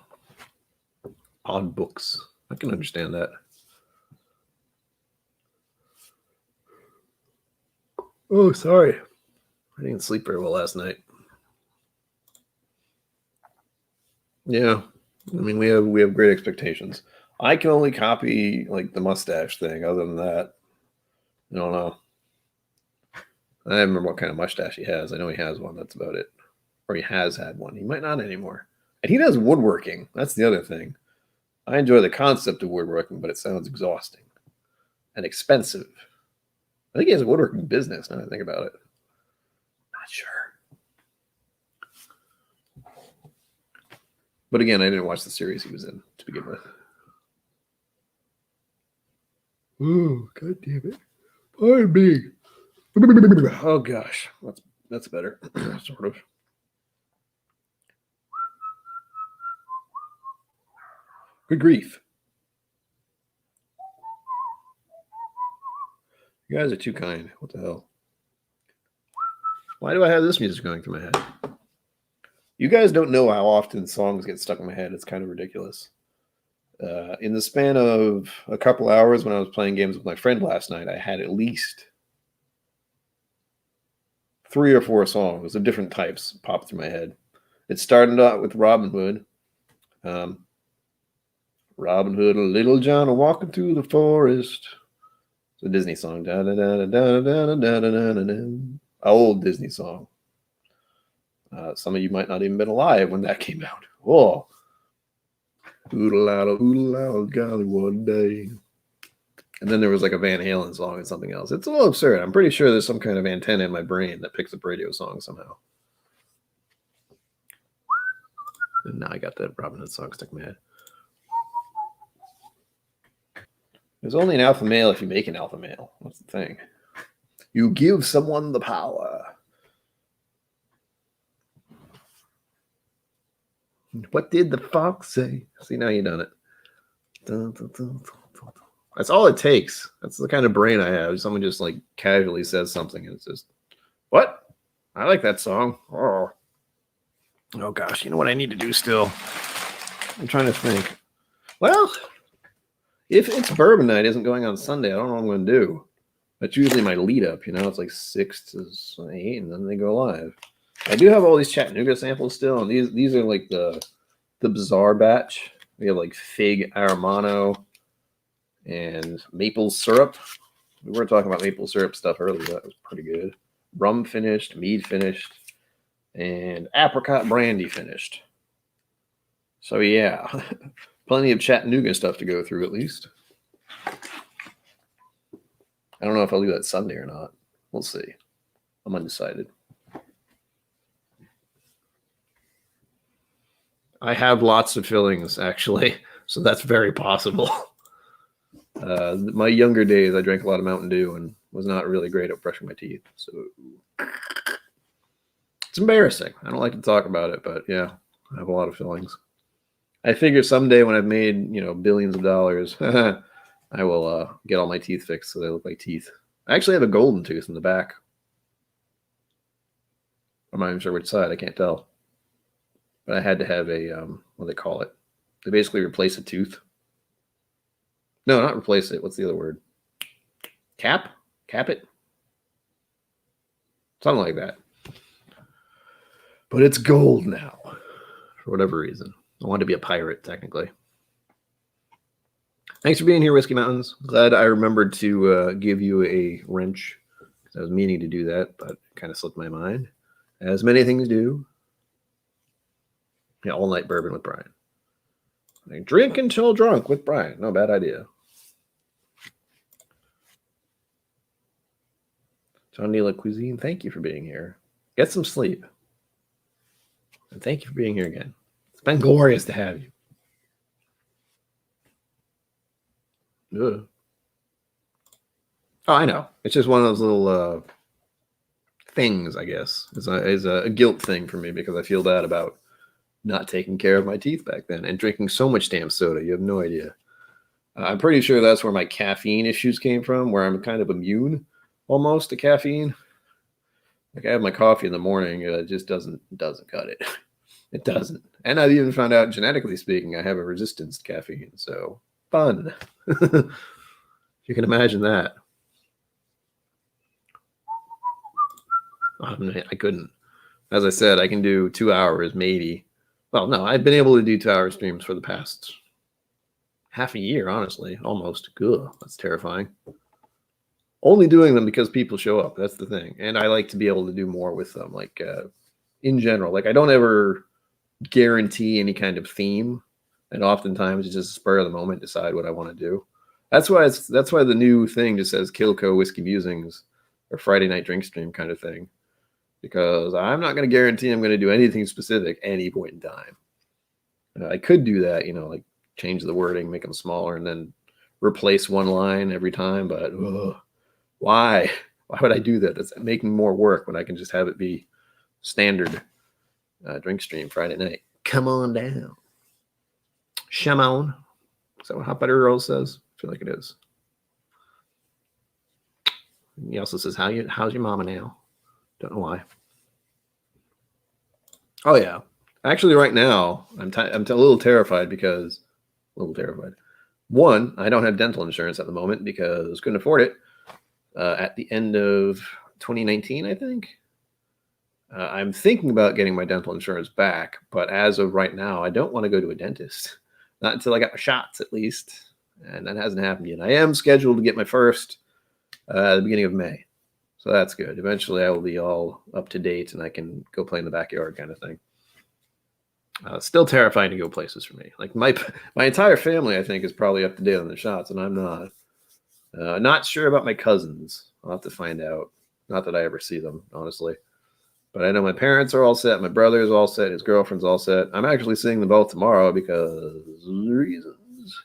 Odd books. I can understand that. Oh, sorry. I didn't sleep very well last night. Yeah. I mean, we have great expectations. I can only copy like the mustache thing. Other than that, I don't know. I don't remember what kind of mustache he has. I know he has one. That's about it. Or he has had one. He might not anymore. And he does woodworking. That's the other thing. I enjoy the concept of woodworking, but it sounds exhausting and expensive. I think he has a woodworking business now that I think about it. Not sure. But again, I didn't watch the series he was in to begin with. Oh, God damn it. Pardon me. Oh, gosh. That's better. Sort of. Good grief. You guys are too kind. What the hell? Why do I have this music going through my head? You guys don't know how often songs get stuck in my head. It's kind of ridiculous. In the span of a couple hours when I was playing games with my friend last night, I had at least 3 or 4 songs of different types pop through my head. It started out with Robin Hood. Robin Hood and Little John are walking through the forest. It's a Disney song. Old Disney song. Some of you might not even been alive when that came out. Whoa. Oodle-owl, golly, one day. And then there was like a Van Halen song and something else. It's a little absurd. I'm pretty sure there's some kind of antenna in my brain that picks up radio songs somehow. And now I got that Robin Hood song stuck in my head. There's only an alpha male if you make an alpha male. That's the thing. You give someone the power. What did the fox say? See, now you've done it. That's all it takes. That's the kind of brain I have. Someone just like casually says something and it's just, what? I like that song. Oh gosh, you know what I need to do still? I'm trying to think. Well, if it's bourbon night isn't going on Sunday, I don't know what I'm going to do. That's usually my lead up, you know, it's like 6 to 8 and then they go live. I do have all these Chattanooga samples still, and these are like the bizarre batch. We have like fig Aramano and maple syrup. We were talking about maple syrup stuff earlier. That was pretty good. Rum finished, mead finished, and apricot brandy finished. So yeah, plenty of Chattanooga stuff to go through at least. I don't know if I'll do that Sunday or not. We'll see. I'm undecided. I have lots of fillings, actually, so that's very possible. My younger days, I drank a lot of Mountain Dew and was not really great at brushing my teeth. So it's embarrassing. I don't like to talk about it, but yeah, I have a lot of fillings. I figure someday when I've made, billions of dollars, I will get all my teeth fixed so they look like teeth. I actually have a golden tooth in the back. I'm not even sure which side. I can't tell. But I had to have a, what do they call it? They basically replace a tooth. No, not replace it. What's the other word? Cap? Cap it? Something like that. But it's gold now, for whatever reason. I wanted to be a pirate, technically. Thanks for being here, Whiskey Mountains. Glad I remembered to give you a wrench. I was meaning to do that, but it kind of slipped my mind. As many things do. Yeah, all night bourbon with Brian. Like, drink until drunk with Brian. No bad idea. John Neal Cuisine, thank you for being here. Get some sleep. And thank you for being here again. It's been glorious to have you. Ugh. Oh, I know. It's just one of those little things, I guess. It's a guilt thing for me because I feel bad about not taking care of my teeth back then and drinking so much damn soda. You have no idea. I'm pretty sure that's where my caffeine issues came from, where I'm kind of immune almost to caffeine. Like I have my coffee in the morning, it just doesn't cut it. It doesn't. And I've even found out, genetically speaking, I have a resistance to caffeine. So fun. You can imagine that. I couldn't. As I said, I can do 2 hours, maybe. Well, no, I've been able to do 2-hour streams for the past half a year, honestly, almost. Ugh, that's terrifying. Only doing them because people show up. That's the thing. And I like to be able to do more with them, like in general. Like I don't ever guarantee any kind of theme, and oftentimes it's just spur of the moment, decide what I want to do. That's why the new thing just says KIllco Whiskey Musings or Friday Night Drinkstream kind of thing, because I'm not going to guarantee I'm going to do anything specific at any point in time. I could do that, like change the wording, make them smaller, and then replace one line every time. But why? Why would I do that? It's making more work when I can just have it be standard drink stream Friday night. Come on down. Shamon. Is that what Hot Butter Girl says? I feel like it is. He also says, how's your mama now? Don't know why. Oh, yeah. Actually, right now, I'm a little terrified because... One, I don't have dental insurance at the moment because couldn't afford it at the end of 2019, I think. I'm thinking about getting my dental insurance back, but as of right now, I don't want to go to a dentist. Not until I got my shots, at least. And that hasn't happened yet. I am scheduled to get my first at the beginning of May. So that's good. Eventually, I will be all up to date and I can go play in the backyard kind of thing. Still terrifying to go places for me. Like my entire family, I think, is probably up to date on the shots, and I'm not. Not sure about my cousins. I'll have to find out. Not that I ever see them, honestly. But I know my parents are all set. My brother is all set. His girlfriend's all set. I'm actually seeing them both tomorrow because reasons.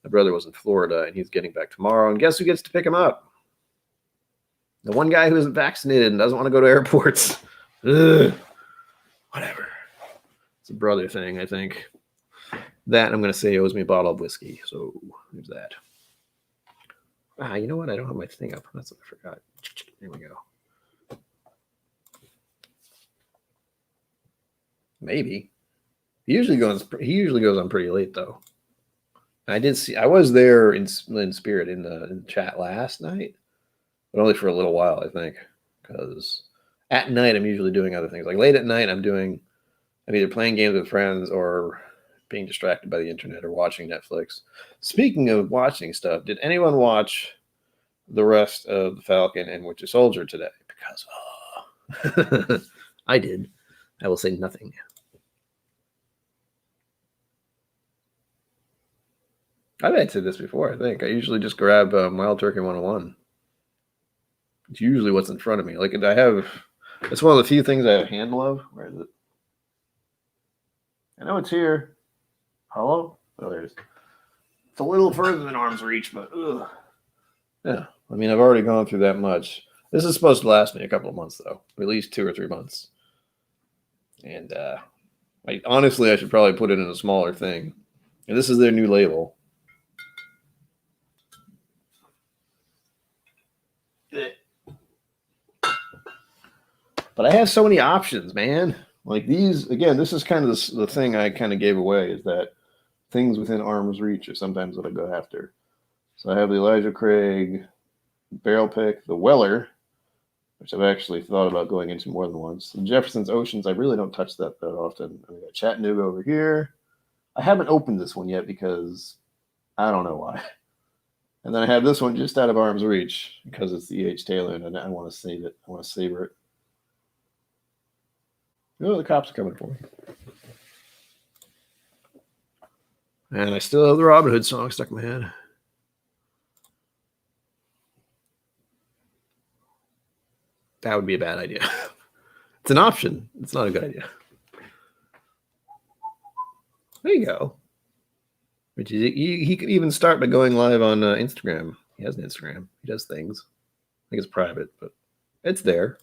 My brother was in Florida, and he's getting back tomorrow. And guess who gets to pick him up? The one guy who isn't vaccinated and doesn't want to go to airports. Ugh. Whatever. It's a brother thing, I think. That I'm going to say owes me a bottle of whiskey. So there's that. You know what? I don't have my thing up. That's what I forgot. Here we go. Maybe. He usually goes on pretty late though. I was there in spirit in the chat last night, but only for a little while, I think, because at night I'm usually doing other things. Like late at night, I'm either playing games with friends or being distracted by the internet or watching Netflix. Speaking of watching stuff, did anyone watch the rest of The Falcon and Winter Soldier today? Because I did. I will say nothing. I've said this before, I think. I usually just grab Wild Turkey 101. It's usually what's in front of me. Like it's one of the few things I have a handle of. Where is it? I know it's here. Hello? Oh, there it is. It's a little further than arm's reach, but ugh. Yeah. I mean, I've already gone through that much. This is supposed to last me a couple of months, though. At least 2 or 3 months. And honestly, I should probably put it in a smaller thing. And this is their new label. But I have so many options, man. Like these, again, this is kind of the thing I kind of gave away, is that things within arm's reach are sometimes what I go after. So I have the Elijah Craig barrel pick, the Weller, which I've actually thought about going into more than once. The Jefferson's Oceans, I really don't touch that often. I got Chattanooga over here. I haven't opened this one yet because I don't know why. And then I have this one just out of arm's reach because it's the E.H. Taylor, and I want to save it. I want to savor it. Oh, the cops are coming for me. And I still have the Robin Hood song stuck in my head. That would be a bad idea. It's an option. It's not a good idea. There you go. He could even start by going live on Instagram. He has an Instagram. He does things. I think it's private, but it's there.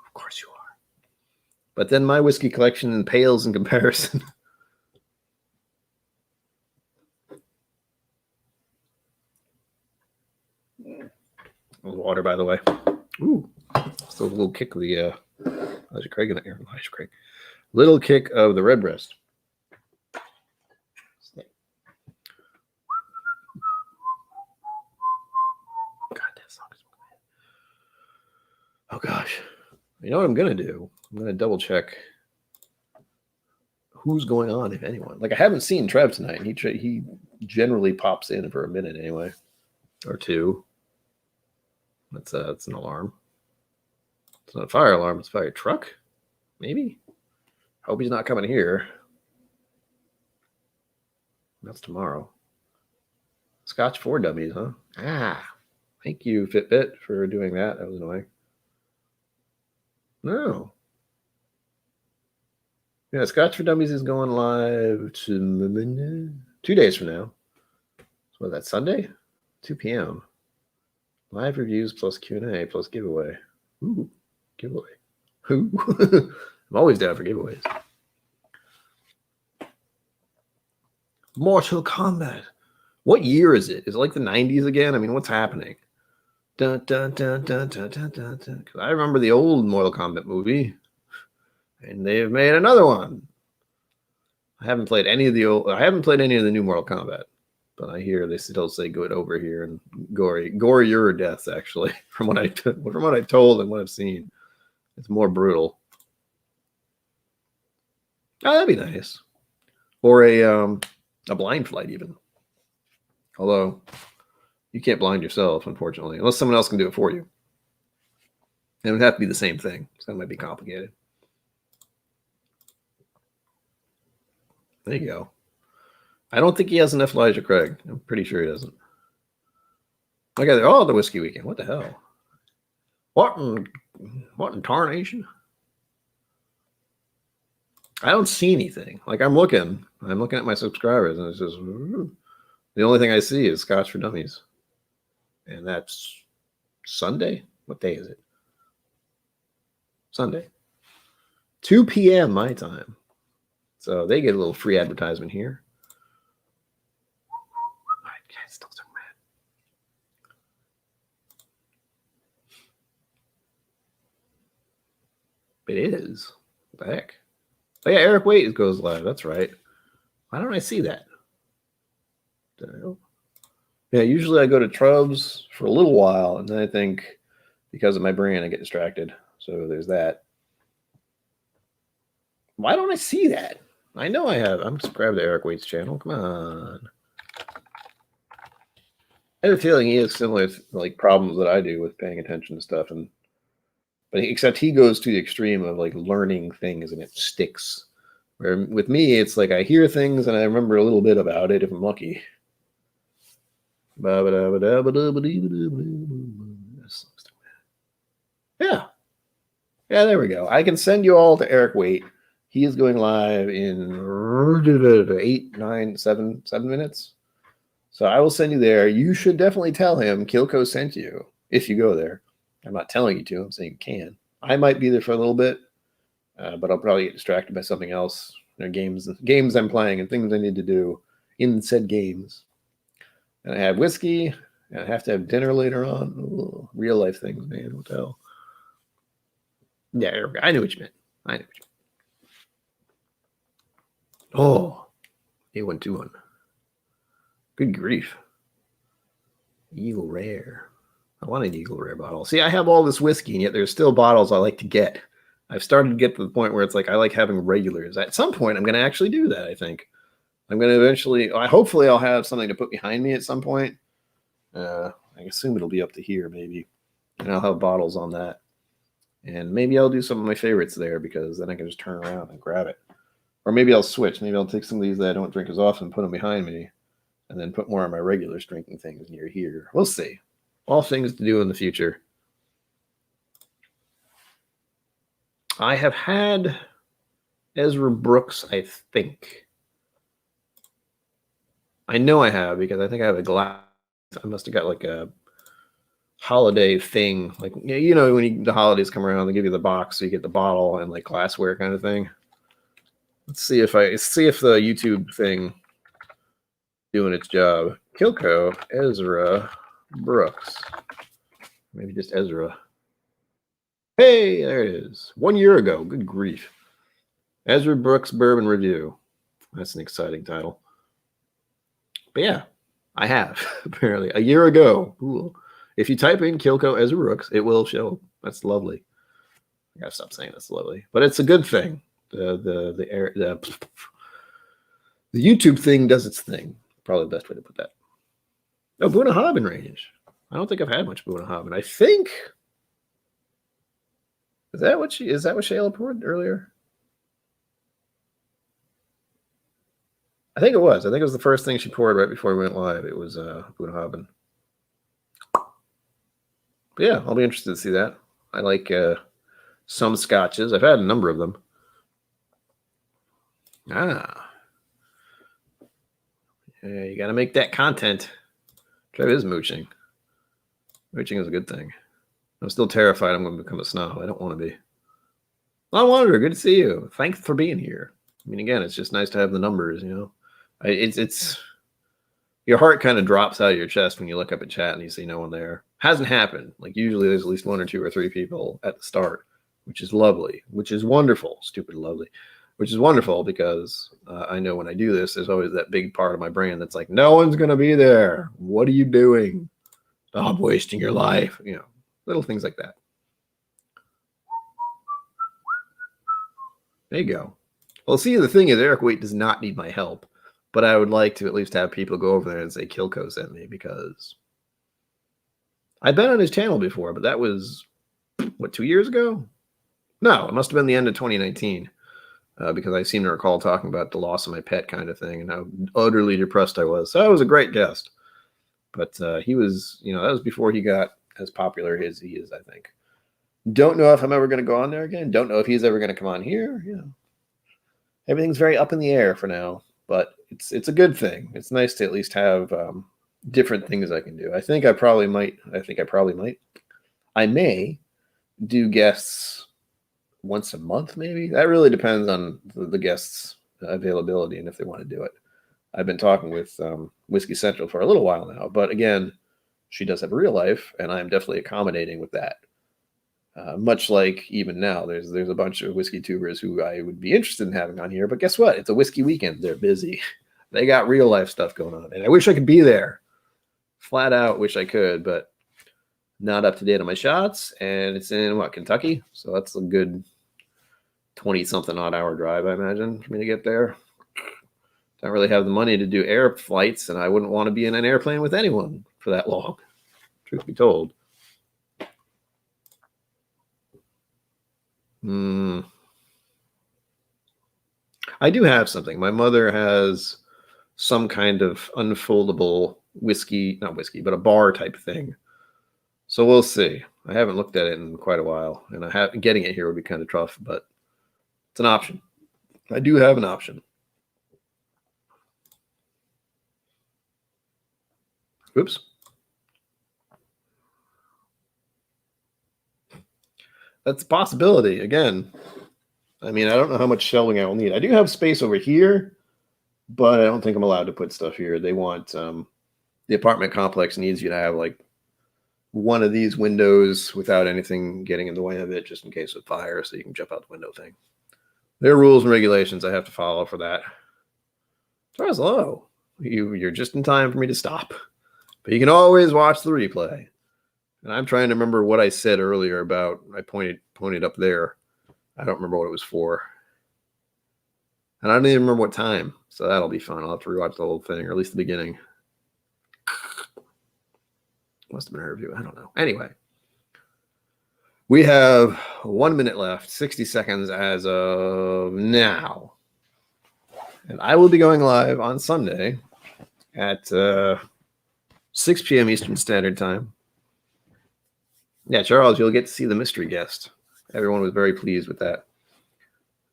Of course you are. But then my whiskey collection pales in comparison. Water, by the way. Ooh, still a little kick of the Elijah Craig and Elijah Craig. Little kick of the Redbreast. God, that song is bad. Oh gosh. You know what I'm gonna do? I'm gonna double check who's going on, if anyone. Like I haven't seen Trev tonight. He generally pops in for a minute anyway, or two. That's an alarm. It's not a fire alarm. It's a fire truck. Maybe. Hope he's not coming here. That's tomorrow. Scotch for dummies, huh? Thank you, Fitbit, for doing that. That was annoying. No. Yeah, Scotch for Dummies is going live 2 days from now. So what, that's Sunday? 2 p.m. Live reviews plus Q&A plus giveaway. Ooh, giveaway. Ooh. I'm always down for giveaways. Mortal Kombat. What year is it? Is it like the 90s again? I mean, what's happening? Dun, dun, dun, dun, dun, dun, dun, dun. I remember the old Mortal Kombat movie, and they've made another one. I haven't played any of the new Mortal Kombat, but I hear they still say good over here and gorier deaths actually. From what I told and what I've seen, it's more brutal. Oh, that'd be nice, or a blind flight even. Although you can't blind yourself, unfortunately, unless someone else can do it for you. It would have to be the same thing, so that might be complicated. There you go. I don't think he has enough Elijah Craig. I'm pretty sure he doesn't. Look at it. Oh, the whiskey weekend. What the hell? What in tarnation? I don't see anything. Like I'm looking at my subscribers, and it's just the only thing I see is Scotch for Dummies, and that's Sunday. What day is it? Sunday, 2 p.m. my time. So they get a little free advertisement here. It's still so mad. It is. What the heck? Oh yeah, Eric Waite goes live. That's right. Why don't I see that? Don't know. Yeah, usually I go to Trubs for a little while, and then I think because of my brain I get distracted. So there's that. Why don't I see that? I know I have. I'm subscribed to Eric Waite's channel. Come on. I have a feeling he has similar like problems that I do with paying attention to stuff, but except he goes to the extreme of like learning things and it sticks. Where with me, it's like I hear things and I remember a little bit about it if I'm lucky. Yeah. Yeah, there we go. I can send you all to Eric Waite. He is going live in 7 minutes. So I will send you there. You should definitely tell him KIllco sent you if you go there. I'm not telling you to. I'm saying you can. I might be there for a little bit, but I'll probably get distracted by something else. Games I'm playing and things I need to do in said games. And I have whiskey, and I have to have dinner later on. Ooh, real life things, man. What the hell? Yeah, I knew what you meant. Oh, 8121. Good grief. Eagle Rare. I want an Eagle Rare bottle. See, I have all this whiskey, and yet there's still bottles I like to get. I've started to get to the point where it's like I like having regulars. At some point, I'm going to actually do that, I think. I'm going to eventually, hopefully I'll have something to put behind me at some point. I assume it'll be up to here, maybe. And I'll have bottles on that. And maybe I'll do some of my favorites there because then I can just turn around and grab it. Or maybe I'll switch. Maybe I'll take some of these that I don't drink as often, put them behind me, and then put more of my regular drinking things near here. We'll see. All things to do in the future. I have had Ezra Brooks, I think. I know I have because I think I have a glass. I must have got like a holiday thing. Like, you know, when the holidays come around, they give you the box so you get the bottle and like glassware kind of thing. Let's see if the YouTube thing doing its job. KIllco, Ezra Brooks. Maybe just Ezra. Hey, there it is. 1 year ago. Good grief. Ezra Brooks Bourbon Review. That's an exciting title. But yeah, I have, apparently. A year ago. Ooh. If you type in KIllco Ezra Brooks, it will show. That's lovely. I gotta stop saying that's lovely. But it's a good thing. The YouTube thing does its thing. Probably the best way to put that. Oh, Bunnahabhain range. I don't think I've had much Bunnahabhain. I think... Is that what Shayla poured earlier? I think it was. I think it was the first thing she poured right before we went live. It was Bunnahabhain. But yeah, I'll be interested to see that. I like some scotches. I've had a number of them. Ah. Yeah, you got to make that content. Trev is mooching. Mooching is a good thing. I'm still terrified I'm going to become a snob. I don't want to be. Long Wanderer, good to see you. Thanks for being here. I mean, again, it's just nice to have the numbers, you know. It's your heart kind of drops out of your chest when you look up at chat and you see no one there. Hasn't happened. Like usually there's at least 1 or 2 or 3 people at the start, which is lovely, which is wonderful. Stupid lovely. Which is wonderful because I know when I do this, there's always that big part of my brain that's like, no one's going to be there. What are you doing? Stop wasting your life. You know, little things like that. There you go. Well, see, the thing is, Eric Waite does not need my help, but I would like to at least have people go over there and say KIllco sent me because I've been on his channel before, but that was, what, 2 years ago? No, it must have been the end of 2019 because I seem to recall talking about the loss of my pet kind of thing and how utterly depressed I was. So I was a great guest. But he was, you know, that was before he got as popular as he is, I think. Don't know if I'm ever going to go on there again. Don't know if he's ever going to come on here. You know, everything's very up in the air for now, but it's a good thing. It's nice to at least have different things I can do. I think I probably might. I may do guests once a month, maybe. That really depends on the guests' availability and if they want to do it. I've been talking with Whiskey Central for a little while now, but again, she does have a real life, and I'm definitely accommodating with that. Much like even now, there's a bunch of whiskey tubers who I would be interested in having on here, but guess what? It's a whiskey weekend. They're busy. They got real life stuff going on, and I wish I could be there. Flat out wish I could, but not up to date on my shots, and it's in, Kentucky? So that's a good 20-something odd hour drive, I imagine, for me to get there. Don't really have the money to do air flights, and I wouldn't want to be in an airplane with anyone for that long, truth be told. I do have something. My mother has some kind of unfoldable whiskey, not whiskey, but a bar type thing. So we'll see. I haven't looked at it in quite a while, and getting it here would be kind of tough, but it's an option. I do have an option. Oops. That's a possibility. Again, I mean, I don't know how much shelving I will need. I do have space over here, but I don't think I'm allowed to put stuff here. They want the apartment complex needs you to have like one of these windows without anything getting in the way of it, just in case of fire, so you can jump out the window thing. There are rules and regulations I have to follow for that. Charles, hello. You're just in time for me to stop. But you can always watch the replay. And I'm trying to remember what I said earlier about I pointed up there. I don't remember what it was for. And I don't even remember what time. So that'll be fun. I'll have to rewatch the whole thing, or at least the beginning. Must have been a review. I don't know. Anyway. We have 1 minute left, 60 seconds as of now. And I will be going live on Sunday at 6 p.m. Eastern Standard Time. Yeah, Charles, you'll get to see the mystery guest. Everyone was very pleased with that.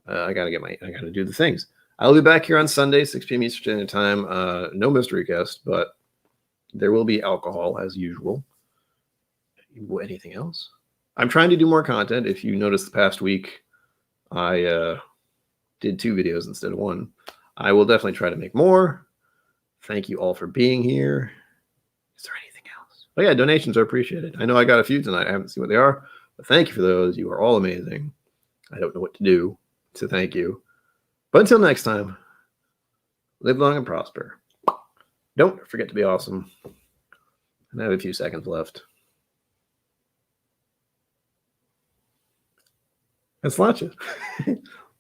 I gotta do the things. I'll be back here on Sunday, 6 p.m. Eastern Standard Time. No mystery guest, but there will be alcohol as usual. Anything else? I'm trying to do more content. If you noticed the past week, I did 2 videos instead of 1. I will definitely try to make more. Thank you all for being here. Is there anything else? Oh yeah, donations are appreciated. I know I got a few tonight. I haven't seen what they are, But thank you for those. You are all amazing. I don't know what to do, so thank you. But until next time, live long and prosper. Don't forget to be awesome. And I have a few seconds left. Let's launch it.